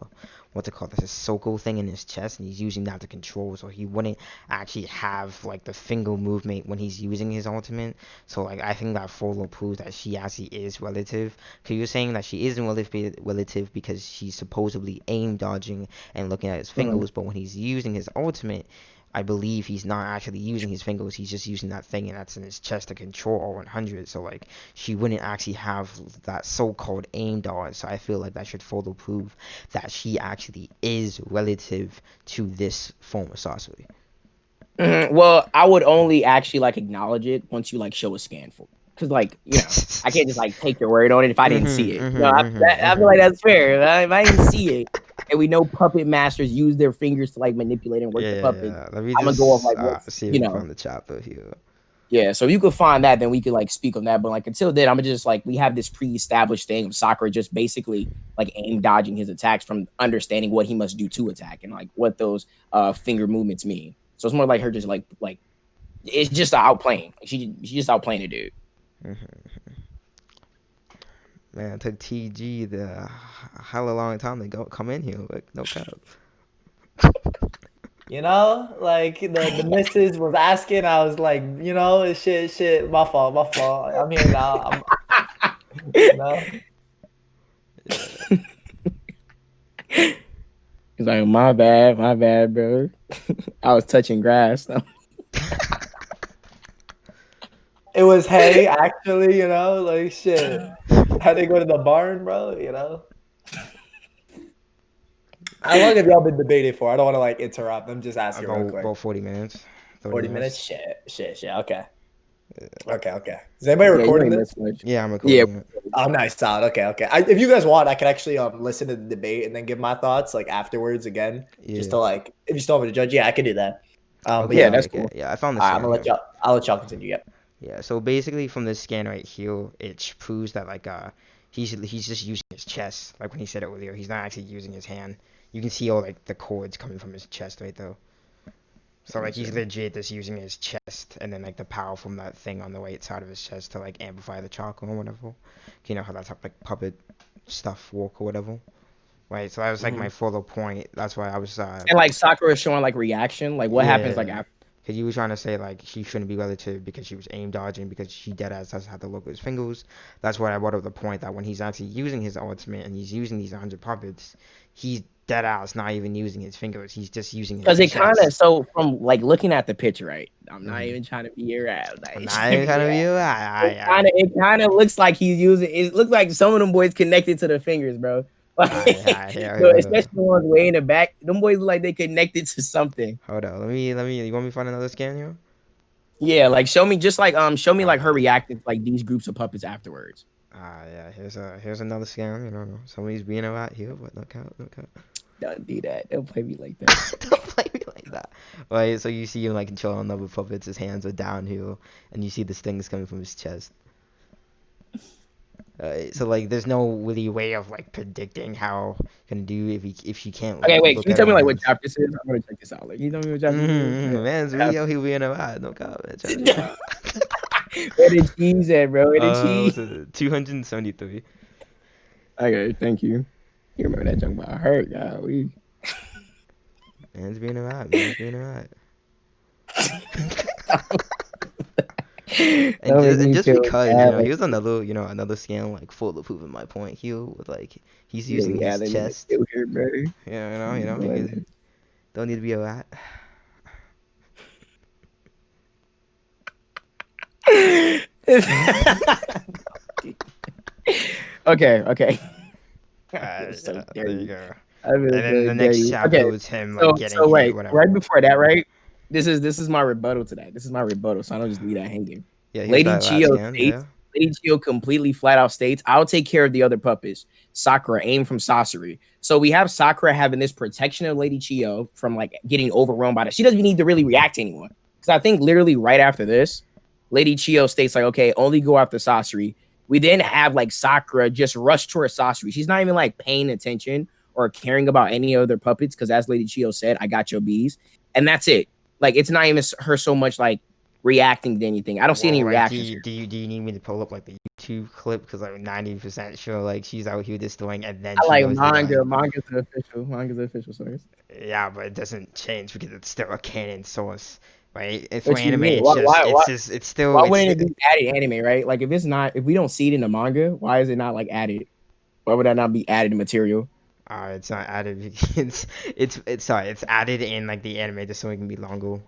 what's it called, this Soko thing in his chest, and he's using that to control. So he wouldn't actually have like the finger movement when he's using his ultimate. So like I think that further proves that she actually is relative. Cause you're saying that she isn't relative because she's supposedly aim dodging and looking at his Mhm. fingers, but when he's using his ultimate, I believe he's not actually using his fingers. He's just using that thing, and that's in his chest to control all 100. So like, she wouldn't actually have that so-called aim dodge. So I feel like that should further prove that she actually is relative to this form of sorcery. Mhm. Well, I would only actually like acknowledge it once you like show a scan for it. Because I can't just like take your word on it if I didn't see it. I feel like that's fair. If I didn't see it, and we know puppet masters use their fingers to like manipulate and work Yeah, the yeah, puppets, yeah. Let me I'm gonna go off just like what's see if I can find the chapter here. yeah. So if you could find that, then we could like speak on that. But like until then, I'm just like we have this pre-established thing of Sakura just basically like aim dodging his attacks from understanding what he must do to attack and like what those finger movements mean. So it's more like her just like it's just outplaying. She's just outplaying the dude. Man, it took TG the hella long time to go come in here. Like, no cap. Like the missus was asking, I was like, shit, my fault, my fault. I'm here now. You know. Yeah. He's like, my bad, bro. I was touching grass. It was hay, actually, like shit. Had to go to the barn, bro. How long have y'all been debating for? I don't want to like interrupt. I'm just asking real quick. About 40 minutes, 30 40 minutes? minutes. Shit. Okay. Okay. Is anybody Yeah, you recording ain't this? missing much. Yeah, I'm Yeah. recording it. Oh, nice, solid. Okay. If you guys want, I can actually listen to the debate and then give my thoughts like afterwards again, just Yeah. to like if you still want me to judge. Yeah, I can do that. But Okay, yeah, Yeah, okay, that's okay. cool. Yeah, I found the all right, I'm scan gonna let here. y'all. I'll let y'all continue. Yep. Yeah, so basically from this scan right here, it proves that like he's just using his chest. Like when he said it earlier, he's not actually using his hand. You can see all like the cords coming from his chest right though. So like he's legit just using his chest and then like the power from that thing on the right side of his chest to like amplify the chakra or whatever. You know how that's how like puppet stuff work or whatever. Right, so that was like my further point. That's why I was And like Sakura is showing like reaction, like what happens like after. Because you were trying to say like she shouldn't be relative because she was aim dodging because she dead ass doesn't have to look at his fingers. That's why I brought up the point that when he's actually using his ultimate and he's using these 100 puppets, he's dead ass not even using his fingers. He's just using his because it chest. kind of so from like looking at the picture, right? I'm not even trying to be your ass. Like, I'm not even trying to be your ass. It kind of looks like he's using. It looks like some of them boys connected to the fingers, bro. Like, especially the ones way in the back. Them boys look like they connected to something. Hold on, let me. You want me to find another scan here? Yeah, like show me show me like her reacting to like these groups of puppets afterwards. Yeah. Here's another scan. You know, somebody's being a rat here, but look out. Don't do that. Don't play me like that. Don't play me like that. Right, so you see him like controlling other puppets. His hands are down here, and you see the stings coming from his chest. So like, there's no really way of like predicting how gonna do if she can't. Okay, wait. Can you tell me like what chapter this is? I'm gonna check this out. Like, you tell me what chapter this is? Man's really out here being a rat. No comment. Where the cheese at, bro? Where the cheese? 273. Okay, thank you. You remember that junk about hurt, God? Man's being a rat. And just because he was another scam like full of proving my point here with like he's using his chest. Don't need to be a rat. Okay. So there you go. And then the next chapter was him like getting wait, whatever. right before that, right? This is my rebuttal to that. This is my rebuttal, so I don't just leave that hanging. Yeah, Lady Chiyo completely flat out states, I'll take care of the other puppets. Sakura, aim from Sasori. So we have Sakura having this protection of Lady Chiyo from like getting overrun by that. She doesn't even need to really react to anyone. Because I think literally right after this, Lady Chiyo states like, okay, only go after Sasori. We then have like Sakura just rush towards Sasori. She's not even like paying attention or caring about any other puppets because as Lady Chiyo said, I got your bees. And that's it. Like, it's not even her so much like reacting to anything. I don't see any reactions. Do you need me to pull up like the YouTube clip? Because I'm 90% sure like she's out here just doing and then I like manga's the official source. Yeah, but it doesn't change because it's still a canon source, right? If for anime, it's still. Why wouldn't it be added anime, right? Like if we don't see it in the manga, why is it not like added? Why would that not be added material? It's not added because it's added in like the anime just so it can be longer.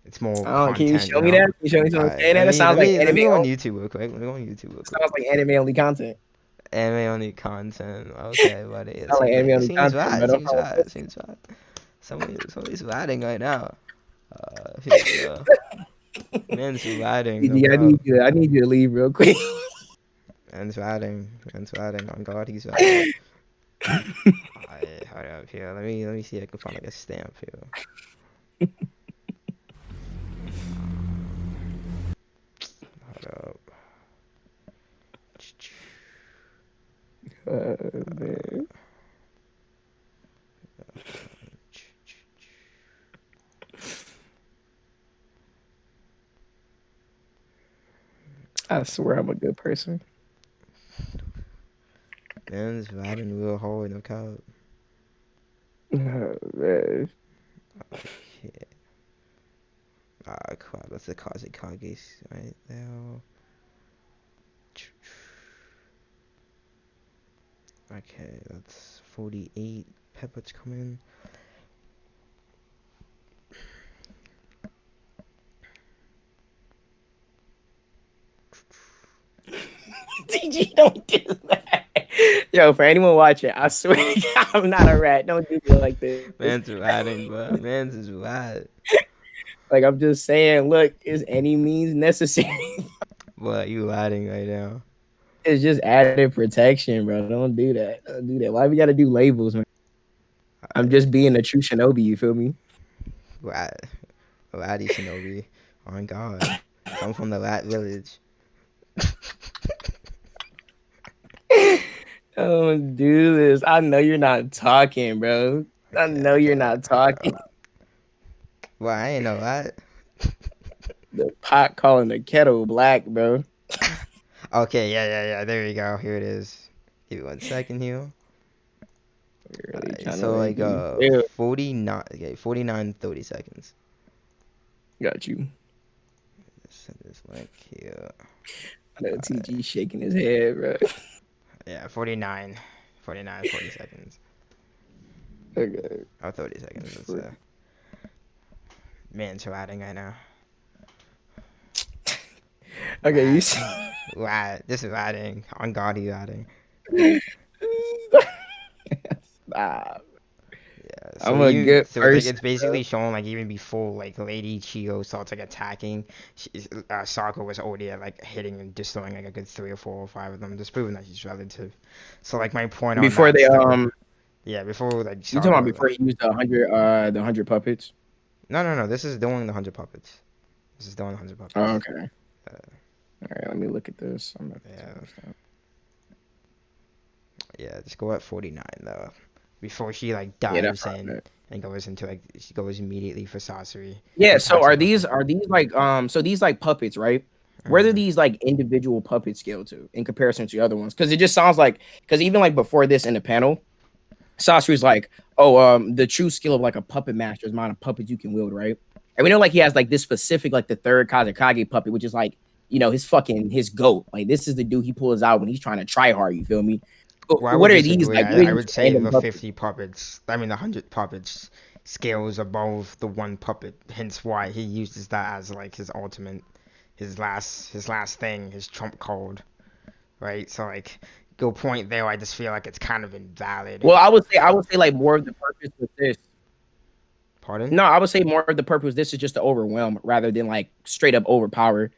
It's more content. Can you show me that? Can you show me something? That sounds like anime. Let me go on YouTube real quick. Sounds like anime only content. Anime only content. Okay, buddy. It like anime only content. Seems right. Somebody's riding right now. Man's riding. I need you to leave real quick. Man's riding. On God, he's riding. Hold up here. Let me see if I can find like a stamp here. Hold up. Man. I swear I'm a good person. Man's riding real hard, no cap. Oh, man. Okay. Crap, that's the Kazekage right there. Okay, that's 48 peppers coming. DG, don't do that. Yo, for anyone watching, I swear to God, I'm not a rat. Don't do me like this. Man's riding, bro. Man's is rad. Like, I'm just saying, look, is any means necessary? What, you riding right now? It's just added protection, bro. Don't do that. Don't do that. Why we gotta do labels, man? I'm just being a true shinobi, you feel me? Rat. Ratty shinobi. On God. I'm from the rat village. Don't do this. I know you're not talking, bro. I know you're not talking. Well, I ain't know that. The pot calling the kettle black, bro. Okay, yeah. There you go. Here it is. Give me 1 second here. Really trying to So make like me feel. 49, okay, 49, 30 seconds. Got you. Send this link here. I know TG shaking his head, bro. Yeah, 49, 40 seconds. Okay. Oh, 30 seconds. It's man, so adding right now. Okay, you see. This is adding. On God, you adding. Stop. Yeah, I'm a good so it's like person. it's basically showing like even before like Lady Chio starts like attacking, Sakura was already like hitting and destroying like a good 3 or 4 or 5 of them, just proving that she's relative. So like my point on Before that they stuff. Yeah, before like you talking about Sakura. before he used the hundred puppets? No. This is doing the 100 puppets. This is doing the 100 puppets. Oh, okay. Uh, All right, let me look at this. I'm about to Yeah. take this down. Yeah, just go at 49 though. Before she like Yeah, that's dives right. in and goes into like she goes immediately for Sasori. Yeah, so Attacks are her these puppet. like so these like puppets, right? Where do Mhm. these like individual puppets scale to in comparison to the other ones? Because it just sounds like because even like before this in the panel, Sasori's like, oh, the true skill of like a puppet master is amount of puppets you can wield, right? And we know like he has like this specific like the third Kazekage puppet, which is like his goat. Like this is the dude he pulls out when he's trying to try hard. You feel me? But Well, I would what are these disagree. like? What are I these would say random the puppets? 50 puppets, I mean the 100 puppets scales above the one puppet. Hence why he uses that as like his ultimate, his last thing, his trump card, right? So like, go point there. I just feel like it's kind of invalid. Well, I would say like more of the purpose with this. Pardon? No, I would say more of the purpose. This is just to overwhelm rather than like straight up overpower.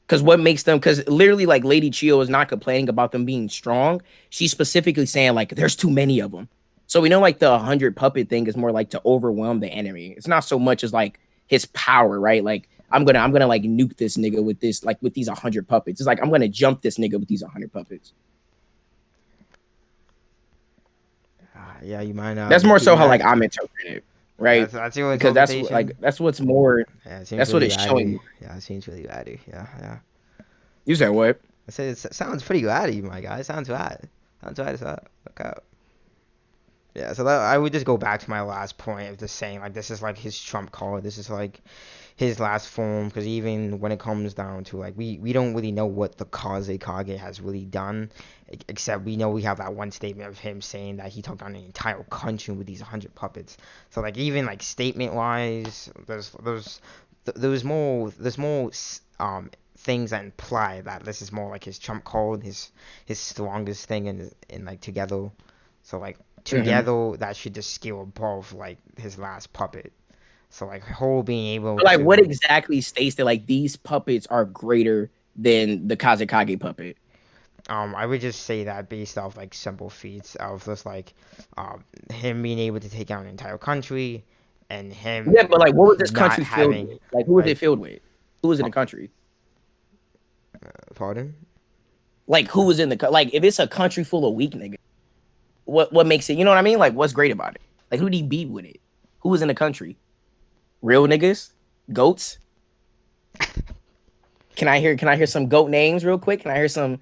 Because what makes them? Because literally, like Lady Chio is not complaining about them being strong. She's specifically saying like there's too many of them. So we know like the 100 puppet thing is more like to overwhelm the enemy. It's not so much as like his power, right? Like I'm gonna like nuke this nigga with this like with these 100 puppets. It's like I'm gonna jump this nigga with these 100 puppets. Yeah, you might That's be more so thinking how like that. I'm interpreting it, Yeah, right? that's your Because that's interpretation. that's what's more. Yeah, it seems That's what really it's showing. laddie. Yeah, it seems really laddie. Yeah. You said what? I said it sounds pretty laddie, my guy. It sounds rad. Sounds rad as up. Look out. Yeah, so I would just go back to my last point of just saying like this is like his trump card. This is like his last form because even when it comes down to like we don't really know what the Kage has really done, except we know we have that one statement of him saying that he took down an entire country with these 100 puppets. So like even like statement wise, there's more things that imply that this is more like his trump card, his strongest thing in like together. So like together that should just scale above like his last puppet. So like whole being able But like, what to exactly states that like these puppets are greater than the Kazekage puppet? I would just say that based off like simple feats of just like him being able to take out an entire country and him Yeah, but like, what was this not country filled having with? Like, who was like it filled with? Who was in the country? pardon. Like, who was in the like? If it's a country full of weak niggas, what makes it? You know what I mean? Like, what's great about it? Like, who did he beat with it? Who was in the country? Real niggas, goats. Can I hear some goat names real quick? Can I hear some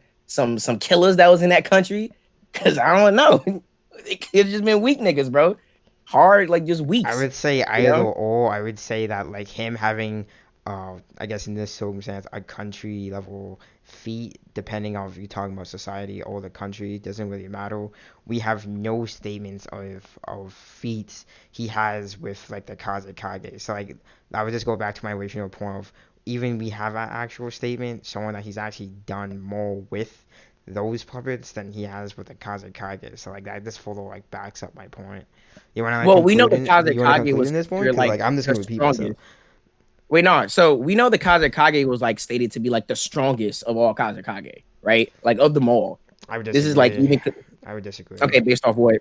killers that was in that country? Cause I don't know. It could just been weak niggas, bro. Hard, like just I weaks. would say You either know? or. I would say that like him having, I guess in this circumstance, a country level feat, depending on if you're talking about society or the country, doesn't really matter. We have no statements of feats he has with like the Kazekage. So like I would just go back to my original point of even we have an actual statement showing that he's actually done more with those puppets than he has with the Kazekage. So like that just further like backs up my point. You want to like Well, we know conclude the in? Do you want to Kazekage conclude was in this point? considered Because like like I'm just the gonna repeat myself. strongest. Wait, no. So we know the Kazekage was like stated to be like the strongest of all Kazekage, right? Like of them all. I would This is like disagree. even I would disagree. okay, based off what?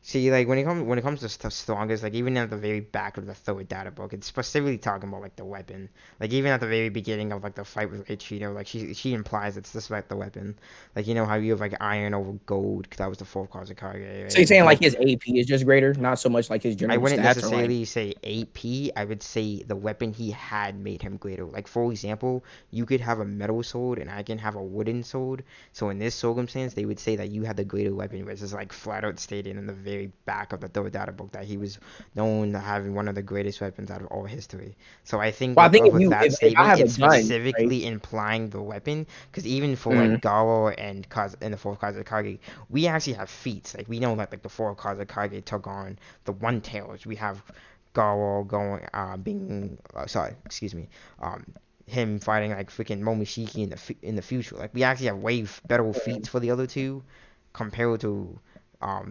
See, like when it comes to strongest, like even at the very back of the third data book, it's specifically talking about like the weapon. Like even at the very beginning of like the fight with Ichino, like she implies it's just like the weapon. Like you know how you have like iron over gold, 'cause that was the fourth Kazekage, So you're right? saying like his AP is just greater, not so much like his I general wouldn't stats, or like necessarily say AP. I would say the weapon he had made him greater. Like for example, you could have a metal sword and I can have a wooden sword. So in this circumstance, they would say that you had the greater weapon, which is like flat out stated in the very back of the third data book that he was known to having one of the greatest weapons out of all history. So I think well, I think with that if I statement, have a it's gun, right? specifically implying the weapon. Because even for Mhm. like Garo and the fourth Kazekage, we actually have feats. Like we know that like the fourth Kazekage took on the one tails. We have Garo going, being, sorry, excuse me, um, him fighting like freaking Momoshiki in the future. Like we actually have way better feats for the other two compared to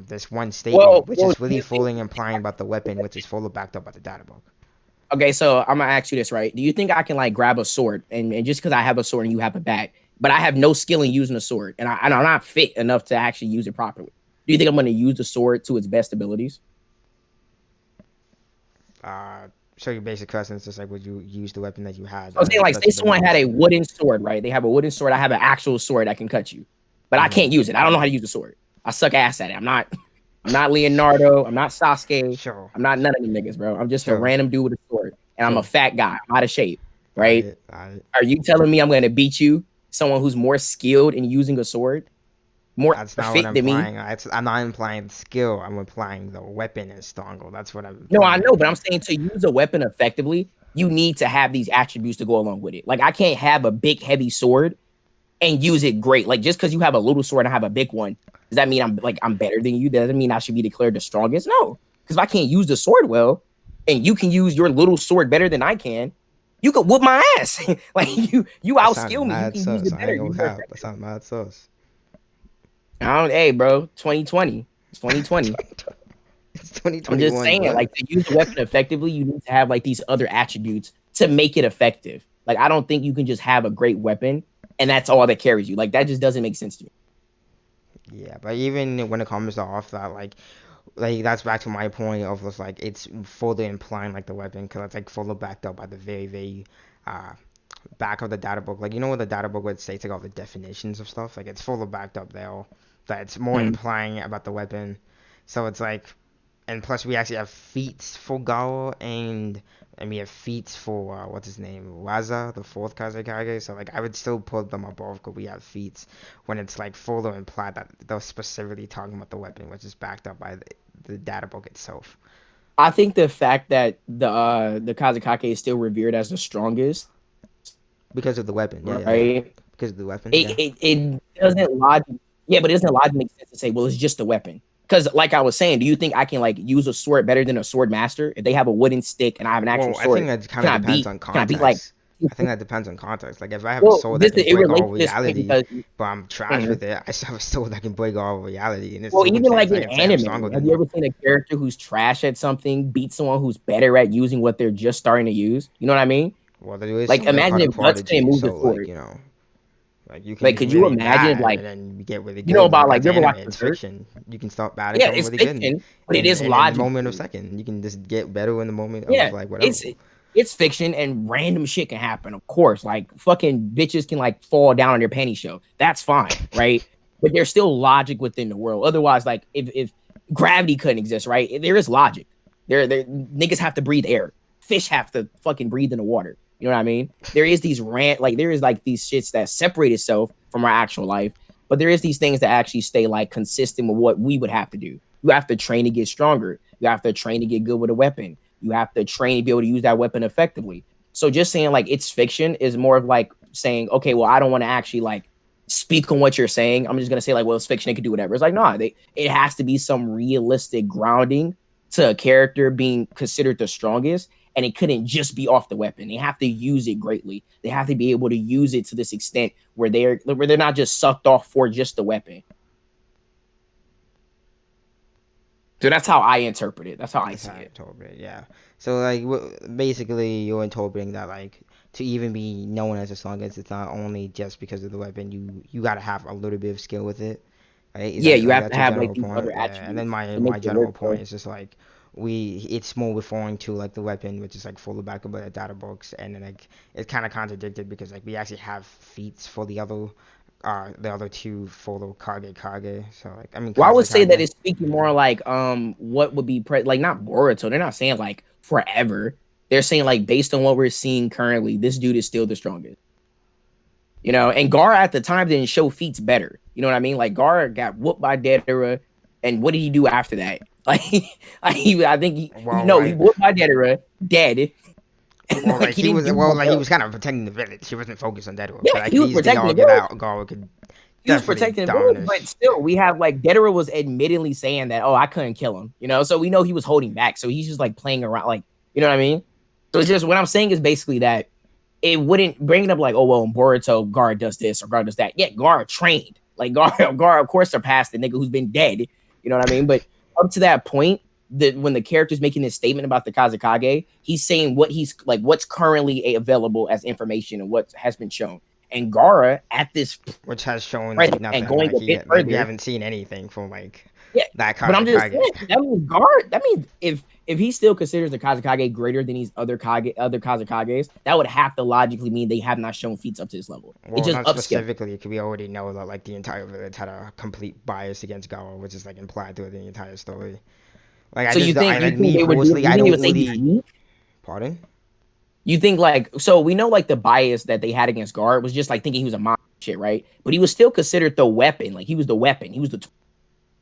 this one statement, which Well, is really fully implying about the weapon, which is fully backed up by the data book. okay, so I'm gonna ask you this, right? Do you think I can like grab a sword and just because I have a sword and you have a bat, but I have no skill in using a sword and I'm not fit enough to actually use it properly? Do you think I'm gonna use the sword to its best abilities? Uh, so your basic question is just like, would you use the weapon that you had So I'm at saying its like, best say someone had abilities? a wooden sword, right? They have a wooden sword. I have an actual sword that can cut you, but I Mm-hmm. can't use it. I don't know how to use the sword. I suck ass at it. I'm not Leonardo. I'm not Sasuke. Sure, I'm not none of them niggas, bro. I'm just a sure, random dude with a sword, and I'm a sure. fat guy. I'm out of shape, right? I. Are you telling me I'm going to beat you, someone who's more skilled in using a sword, more That's not what fit I'm than me? implying. I'm not implying skill. I'm implying the weapon is stronger. That's what I'm No, I know, implying. but I'm saying to use a weapon effectively, you need to have these attributes to go along with it. Like I can't have a big heavy sword and use it great. Like just because you have a little sword and I have a big one, does that mean I'm better than you? Doesn't mean I should be declared the strongest? No, because if I can't use the sword well, and you can use your little sword better than I can, you could whoop my ass. Like you That sounded outskill me. You mad can use sus. it I better. ain't You're gonna more have. That effective. sounded mad sus. I don't, hey, bro, 2020. 2020. It's I'm just 2021, saying, bro. like to use the weapon effectively, you need to have like these other attributes to make it effective. Like I don't think you can just have a great weapon and that's all that carries you. Like that just doesn't make sense to me. Yeah, but even when it comes to off that, like that's back to my point of just like it's further implying like the weapon because it's like fully backed up by the very uh back of the data book. Like you know what the data book would say like all the definitions of stuff. Like it's fully backed up there. That it's more Mm. implying about the weapon. So it's like, and plus we actually have feats for Gao and we have feats for what's his name, Waza, the fourth Kazekage. So like I would still put them above because we have feats when it's like further implied that they're specifically talking about the weapon, which is backed up by the data book itself. I think the fact that the Kazakake is still revered as the strongest, Because of the weapon, yeah. right? Because of the weapon, It yeah. it doesn't logic, yeah, but it doesn't logically make sense to say, well, it's just a weapon. Because like I was saying, do you think I can like use a sword better than a sword master? If they have a wooden stick and I have an actual Well, I think sword, that kind of depends on can I beat like context. I think that depends on context. Like if I have a well, sword that this can it break relates all to this point reality, because but I'm trash mhm. with it, I still have a sword that can break all reality. In this Well, even circumstance, like I in can say I'm anime, stronger have than you you. ever seen a character who's trash at something beat someone who's better at using what they're just starting to use? You know what I mean? Well, there is Like something imagine called a if Guts couldn't prodigy, move the so sword. like you can Like, be could you really imagine if bad like and then you get really you know good. Like about like that's you ever anime. watch It's Berserk? fiction. You can start bad and Yeah, become it's really good fiction, but it in is the moment of logical. second. You can just get better in the moment of Yeah, like whatever. it's fiction and random shit can happen. Of course, like fucking bitches can like fall down on their panty show. That's fine, right? But there's still logic within the world. Otherwise, like if gravity couldn't exist, right? There is logic. There niggas have to breathe air. Fish have to fucking breathe in the water. You know what I mean? There is these like there is like these shits that separate itself from our actual life, but there is these things that actually stay like consistent with what we would have to do. You have to train to get stronger. You have to train to get good with a weapon. You have to train to be able to use that weapon effectively. So just saying like it's fiction is more of like saying, okay, well, I don't want to actually like speak on what you're saying. I'm just gonna say like, well, it's fiction. It can do whatever. It's like, no, it has to be some realistic grounding to a character being considered the strongest, and it couldn't just be off the weapon. They have to use it greatly. They have to be able to use it to this extent where they're not just sucked off for just the weapon. So that's how I interpret it. That's how I That's how see I it. interpret it, yeah. So like basically you're interpreting that like to even be known as the strongest, it's not only just because of the weapon. You gotta have a little bit of skill with it. Right? Yeah, you have to That's your have like general these point. other Yeah, and then attributes my to make my it general work, point bro. is just like it's more referring to like the weapon, which is like fully backable at data books, and then like it's kind of contradicted because like we actually have feats for the other two for the Kage. So like I mean Well, I would say that Kage. it's speaking more like what would be like not Boruto. They're not saying like forever. They're saying like based on what we're seeing currently, this dude is still the strongest. You know, and Gar at the time didn't show feats better. You know what I mean? Like Gar got whooped by Deidara, and what did he do after that? I think Well, he like whooped by Deidara, dead, and well, like like he he didn't was do well, much like he else. was kind of protecting the village. He wasn't focused on Deadwood, Yeah, because like he could was easily protecting the argue village. that Gar could He was definitely protecting the village, but dominate. still, we have like Deidara was admittedly saying that, oh, I couldn't kill him, you know. So we know he was holding back. So he's just like playing around, like you know what I mean. So it's just what I'm saying is basically that it wouldn't bring it up like, oh well, in Boruto, Gar does this or Gar does that. Yeah, Gar trained. Like Gar of course surpassed the nigga who's been dead. You know what I mean? But up to that point, that when the character's making this statement about the Kazekage, he's saying what he's like, what's currently available as information and what has been shown. And Gara at this Which has shown like present and nothing. going Like a bit we further, haven't seen anything from like yeah. that But I'm just Kazekage. saying that means Gar. That means if he still considers the Kazekage greater than these other Kazekages, that would have to logically mean they have not shown feats up to this level. It Well, just not upscaled. specifically, because we already know that like the entire village had a complete bias against Gawa, which is like implied throughout the entire story. Like So I you like think me they would do? personally, You I think they don't would say he's really. weak? Pardon? You think like so we know like the bias that they had against Guard was just like thinking he was a monster shit, right? But he was still considered the weapon. Like he was the weapon. He was the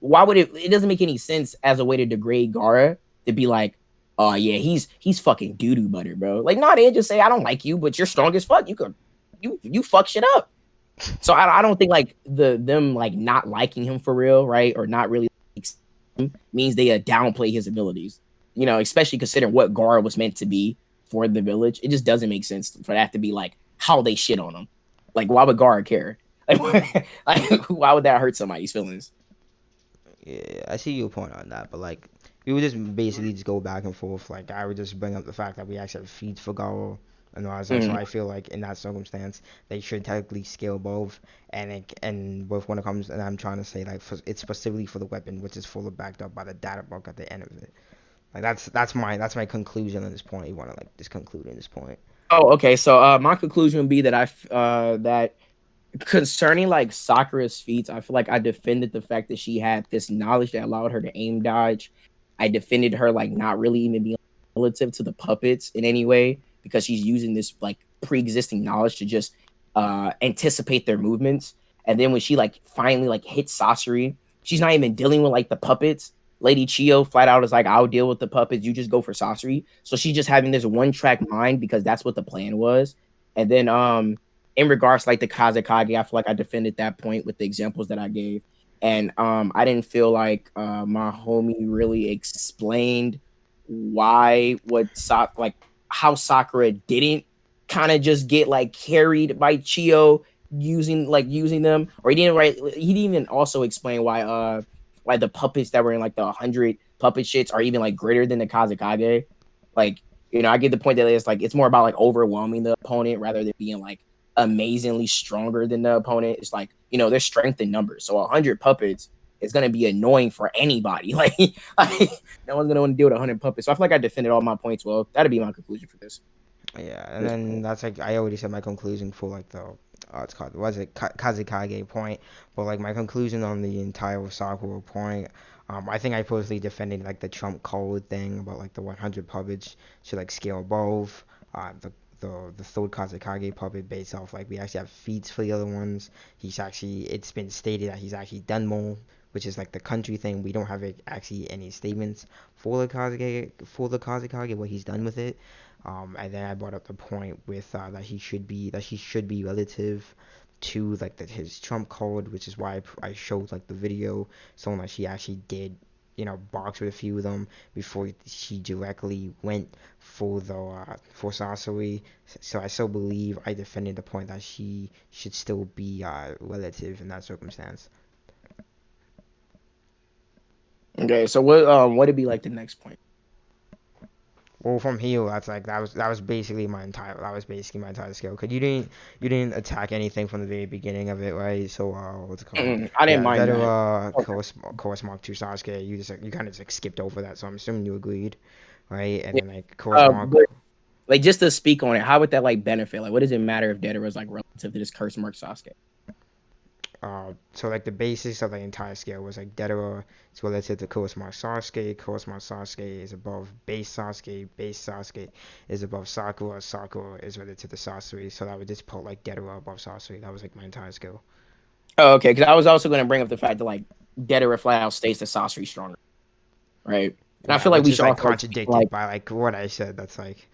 why would it doesn't make any sense as a way to degrade Gara to be like, oh yeah, he's fucking doo-doo butter, bro. Like, nah, they just say I don't like you, but you're strong as fuck. You could you fuck shit up. So I don't think like them like not liking him for real, right? Or not really means they downplay his abilities. You know, especially considering what Gara was meant to be for the village. It just doesn't make sense for that to be like how they shit on him. Like, why would Gara care? Like why would that hurt somebody's feelings? Yeah, I see your point on that, but like, We would just basically just go back and forth. Like I would just bring up the fact that we actually have feeds for Garo and all that. So Mhm. I feel like in that circumstance, they should technically scale both. And both when it comes, and I'm trying to say like it's specifically for the weapon, which is fully backed up by the data book at the end of it. Like that's my conclusion at this point. You want to like just conclude in this point. Oh, okay. So my conclusion would be that that concerning like Sakura's feats, I feel like I defended the fact that she had this knowledge that allowed her to aim dodge. I defended her like not really even being relative to the puppets in any way because she's using this like pre-existing knowledge to just anticipate their movements. And then when she like finally like hits Sasori, she's not even dealing with like the puppets. Lady Chio flat out is like, I'll deal with the puppets. You just go for Sasori. So she's just having this one track mind because that's what the plan was. And then in regards to like the Kazekage, I feel like I defended that point with the examples that I gave. And I didn't feel like my homie really explained why like how Sakura didn't kind of just get like carried by Chio using them, or he didn't even also explain why the puppets that were in like the 100 puppet shits are even like greater than the Kazekage. Like, you know, I get the point that it's more about like overwhelming the opponent rather than being like amazingly stronger than the opponent. It's like, you know, there's strength in numbers. So 100 puppets is going to be annoying for anybody. Like no one's going to want to deal with 100 puppets. So I feel like I defended all my points well. That'd be my conclusion for this. Yeah, and This then point. that's like I already said my conclusion for like the it's called was it Kazekage point, but like my conclusion on the entire Sakura point, I think I personally defended like the Trump code thing about like the 100 puppets should like scale above, the third Kazekage puppet based off like we actually have feats for the other ones. It's been stated that he's actually done more, which is like the country thing. We don't have actually any statements for the Kazekage what he's done with it. And then I brought up the point with that he should be relative to like his trump card, which is why I showed like the video showing that she actually did, box with a few of them before she directly went for the for Sasori. So I still believe I defended the point that she should still be relative in that circumstance. Okay, so what would be like the next point? Well, from heal, that was basically my entire skill. Cause you didn't attack anything from the very beginning of it, right? So what's it called? I didn't Yeah, mind that. Deidara, Okay. Course Mark 2 Sasuke. You kind of just like, skipped over that, so I'm assuming you agreed, right? And Yeah. then like Course Mark. But like just to speak on it, how would that like benefit? Like, what does it matter if Deidara is like relative to this curse mark Sasuke? So like the basics of the entire scale was like Deidara is relative to Course Mark Sasuke. Course Mark Sasuke is above base Sasuke. Base Sasuke is above Sakura. Sakura is relative to Sasori. So that would just put like Deidara above Sasori. That was like my entire skill. Oh, okay. Because I was also going to bring up the fact that like Deidara flat out states that Sasori stronger, right? And I Yeah, feel like which we is should like also like, speak, contradicted like by like what I said. That's like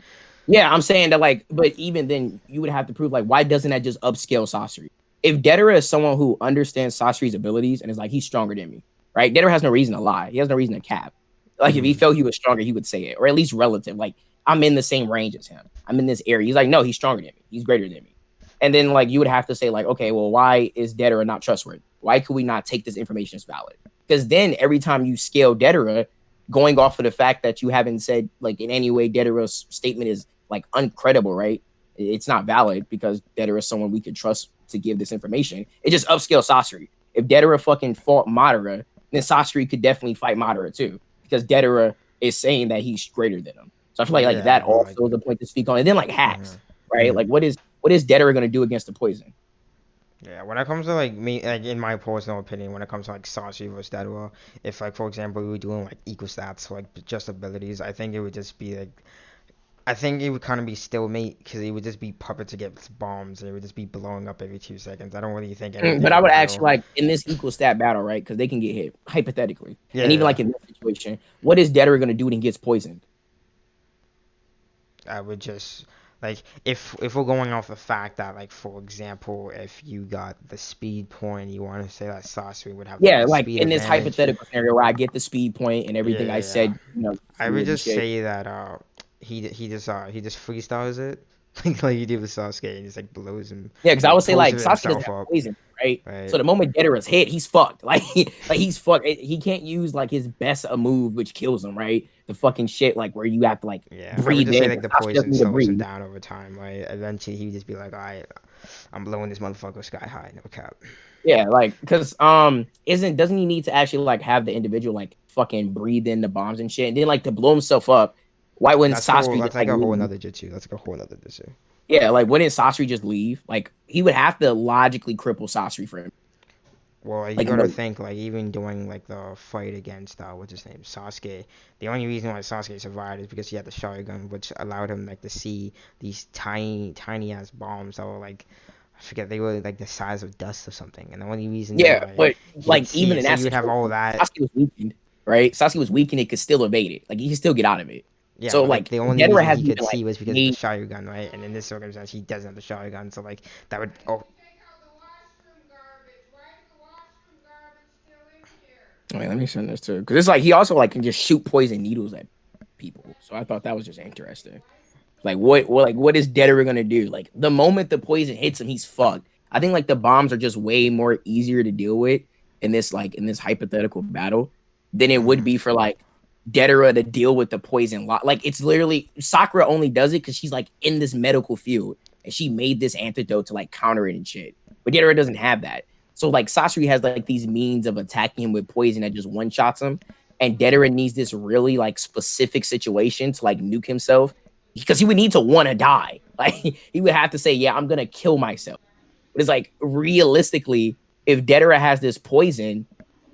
yeah, I'm saying that like, but even then you would have to prove like why doesn't that just upscale Sasori? If Deidara is someone who understands Sasori's abilities and is like he's stronger than me, right? Deidara has no reason to lie. He has no reason to cap. Like if he mm, felt he was stronger, he would say it, or at least relative. Like I'm in the same range as him. I'm in this area. He's like, no, he's stronger than me. He's greater than me. And then like you would have to say like, okay, well, why is Deidara not trustworthy? Why could we not take this information as valid? Because then every time you scale Deidara, going off of the fact that you haven't said like in any way Deidara's statement is like uncredible, right? It's not valid because Deidara is someone we could trust to give this information. It just upscales Sasori. If Deidara fucking fought Madara, then Sasori could definitely fight Madara too because Deidara is saying that he's greater than him. So I feel like yeah, that but like also is a point to speak on. And then like hacks, mhm, right? mhm. Like what is Deidara gonna do against the poison? Yeah, when it comes to like me, like in my personal opinion, when it comes to like Sasori versus Deidara, if like for example we were doing like equal stats, like just abilities, I think it would just be like I think it would kind of be stalemate because it would just be puppets against bombs and it would just be blowing up every 2 seconds. I don't really think But anything I would would ask you, real. like, in this equal stat battle, right? Because they can get hit, hypothetically. Yeah, And even yeah. like in this situation, what is Deidara going to do when he gets poisoned? I would just like if we're going off the fact that like for example if you got the speed point, you want to say that Sasori would have like Yeah, the like speed in this advantage. hypothetical scenario where I get the speed point and Yeah, everything I yeah, yeah. said, you know, I would good and just shit. say that he just freestyles it like he did with Sasuke and just like blows him Yeah, because I like would say like poses Sasuke doesn't himself have up, poison, right? right? So the moment Deidara's hit, he's fucked. Like, like he's fucked. He can't use like his best a move, which kills him, right? The fucking shit, like where you have to like Yeah, I would breathe just say in. like the Sasuke doesn't poison need to slows him breathe. down over time, right? Eventually he would just be like, alright, I'm blowing this motherfucker sky high, no cap. Yeah, like because isn't doesn't he need to actually like have the individual like fucking breathe in the bombs and shit, and then like to blow himself up? Why wouldn't Sasori That's just like like a whole leave? another jutsu. That's like a whole another jutsu. Yeah, like wouldn't Sasori just leave? Like he would have to logically cripple Sasori for him. Well, you Like gotta no, think, like, even during, like, the fight against, what's his name, Sasuke, the only reason why Sasuke survived is because he had the Sharingan, which allowed him, like, to see these tiny, tiny-ass bombs that were, like, I forget, they were, like, the size of dust or something, and the only reason yeah, why but he could like see even it, in so that you would have all situation, that, Sasuke was weakened, right? Sasuke was weakened; it could still evade it. Like he could still get out of it. yeah, So but, like, like the only Deidara reason he hasn't could even like see was because of the made. Sharingan, right, and in this circumstance, he doesn't have the Sharingan, so, like, that would, oh, Wait, let me send this to because it's like he also like can just shoot poison needles at people. So I thought that was just interesting. Like what is Deadera gonna do? Like the moment the poison hits him, he's fucked. I think like the bombs are just way more easier to deal with in this hypothetical battle than it would mhm. be for like Deadera to deal with the poison lot. Like it's literally Sakura only does it because she's like in this medical field and she made this antidote to like counter it and shit. But Deadera doesn't have that. So like Sasori has like these means of attacking him with poison that just one shots him. And Deidara needs this really like specific situation to like nuke himself because he would need to want to die. Like he would have to say, "Yeah, I'm gonna kill myself." But it's like realistically, if Deidara has this poison,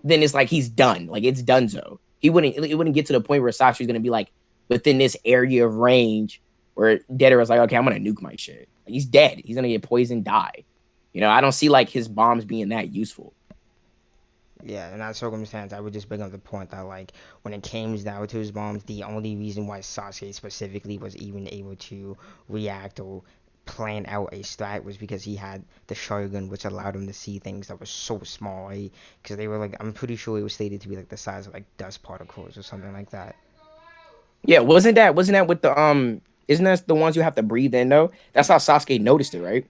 then it's like he's done. Like it's donezo. It wouldn't get to the point where Sasori's gonna be like within this area of range where Deidara's like, "Okay, I'm gonna nuke my shit." Like, he's dead. He's gonna get poisoned, die. You know, I don't see like his bombs being that useful. Yeah, in that circumstance, I would just bring up the point that, like, when it came down to his bombs, the only reason why Sasuke specifically was even able to react or plan out a strat was because he had the Sharingan, which allowed him to see things that were so small, right? Because they were, like, I'm pretty sure it was stated to be, like, the size of, like, dust particles or something like that. Yeah, wasn't that with the isn't that the ones you have to breathe in though? That's how Sasuke noticed it, right?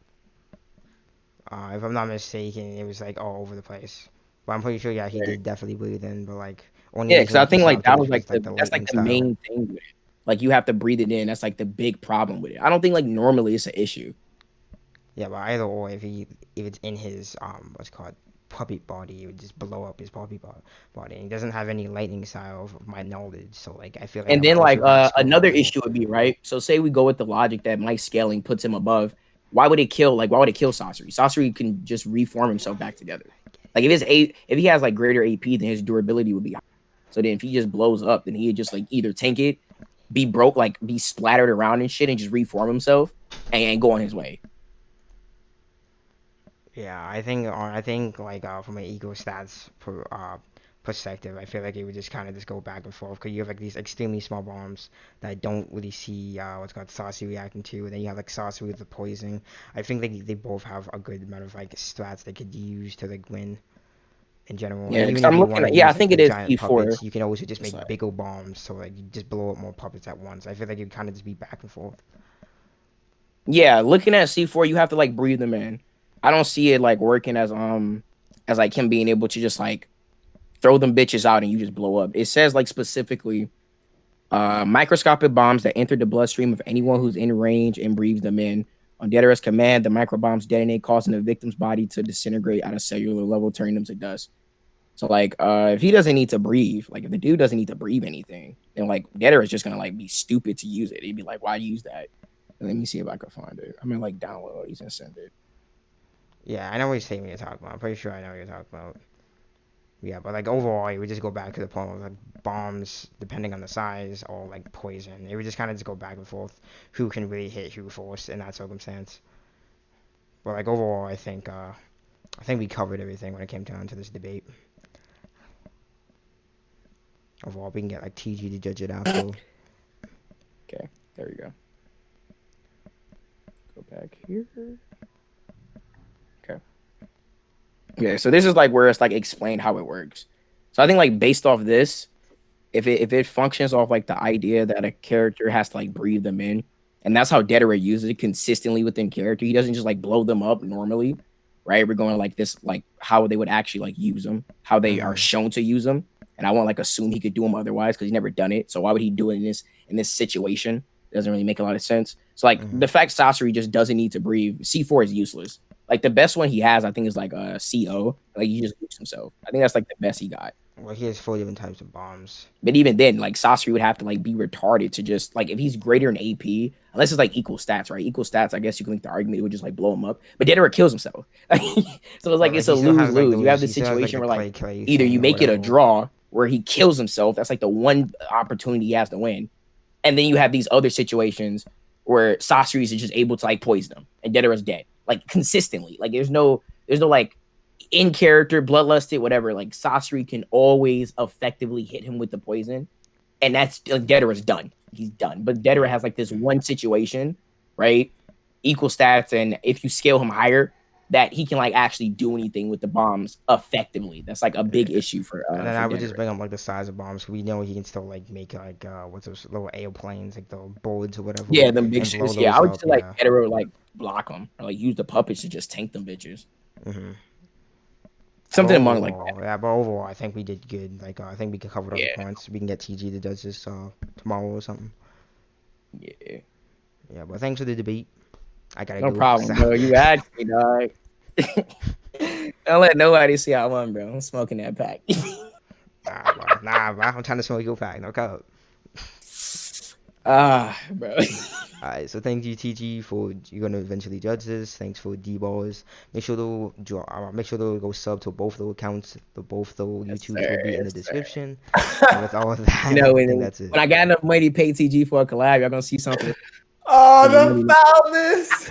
If I'm not mistaken, it was, like, all over the place. But I'm pretty sure, yeah, he Right. did definitely breathe in, but, like, only Yeah, reason because why I he could think see like into that it was was like because, like, the that's like lightning the style. main thing with it. Like you have to breathe it in. That's like the big problem with it. I don't think like normally it's an issue. Yeah, but either or, if it's in his what's it called puppet body, it would just blow up his body. And he doesn't have any lightning style of my knowledge, so like I feel like And that would then like also not screw him another over. issue would be right. So say we go with the logic that Mike scaling puts him above. Why would it kill? Like why would it kill Sasori? Sasori can just reform himself back together. Like if he has like greater AP, then his durability would be high. So then if he just blows up, then he'd just like either tank it, be broke, like be splattered around and shit, and just reform himself and go on his way. Yeah, I think like from an ego stats perspective, I feel like it would just kind of just go back and forth because you have like these extremely small bombs that I don't really see what's called Saucy reacting to, and then you have like Saucy with the poison. I think they both have a good amount of like strats they could use to like win in general. Yeah, And 'cause even if I'm you looking want to at, yeah, I use like think the it is giant E4. puppets, you can also just It's make like, bigger bombs, so like you just blow up more puppets at once. I feel like it kind of just be back and forth. yeah, looking at C4, you have to like breathe them in. I don't see it like working as like him being able to just like throw them bitches out and you just blow up. It says like specifically microscopic bombs that enter the bloodstream of anyone who's in range and breathes them in. On Deidara's command, the microbombs detonate, causing the victim's body to disintegrate at a cellular level, turning them to dust. So like if he doesn't need to breathe, like if the dude doesn't need to breathe anything, then like Deidara is just gonna like be stupid to use it. He'd be like, why use that? Let me see if I can find it. I'm gonna like download these and send it. Yeah, I know what you're talking about. I'm pretty sure I know what you're talking about. Yeah, but like overall, it would just go back to the point of like bombs, depending on the size, or like poison. It would just kind of just go back and forth. Who can really hit who first in that circumstance? But like overall, I think we covered everything when it came down to this debate. Overall, we can get like TG to judge it after. Okay, there we go. Go back here. Okay. Yeah, so this is like where it's like explained how it works. So I think like based off this, if it functions off like the idea that a character has to like breathe them in, and that's how Deidara uses it consistently within character. He doesn't just like blow them up normally, right? We're going like this, like how they would actually like use them, how they are shown to use them, and I won't like assume he could do them otherwise because he's never done it. So why would he do it in this situation? It doesn't really make a lot of sense. So like the fact Sasori just doesn't need to breathe, C4 is useless. Like the best one he has, I think, is like a CO. Like he just loops himself. I think that's like the best he got. Well, he has 4 different types of bombs. But even then, like Sasori would have to like be retarded to just like if he's greater in AP, unless it's like equal stats, right? Equal stats, I guess you can make the argument it would just like blow him up. But Deidara kills himself. So it's like it's a lose-lose. You have this situation where like either you make it a draw where he kills himself. That's like the one opportunity he has to win. And then you have these other situations where Sasori is just able to like poison him and Deidara's dead. Like consistently. Like there's no like in character, bloodlusted, whatever, like Sasori can always effectively hit him with the poison, and that's like Deidara's done. He's done. But Deidara has like this one situation, right? Equal stats, and if you scale him higher, that he can like actually do anything with the bombs effectively. That's like a big issue for. And then for I would Deidara. just bring up like the size of bombs. We know he can still like make like what's those little airplanes, like the bullets or whatever. Yeah, them big and blow shits. Yeah, those I would up, just like yeah. Deidara would like block them or like use the puppets to just tank them bitches. Something among like that. Yeah, but overall, I think we did good. Like, I think we can cover all the Yeah. points. We can get TG to does this tomorrow or something. Yeah. Yeah, but thanks for the debate. I gotta No go. problem, So- bro. You asked me, dog. Don't let nobody see I won, bro. I'm smoking that pack. Nah, bro. I'm trying to smoke your pack. No cup. Bro. Alright, so thank you TG for you're gonna eventually judge this. Thanks for Dballz. Make sure to go sub to both those accounts. Both those YouTubes will be in the description. And with all of that, You know, I think that's it. when I got enough money to pay TG for a collab, y'all gonna see something. Oh, the foulness.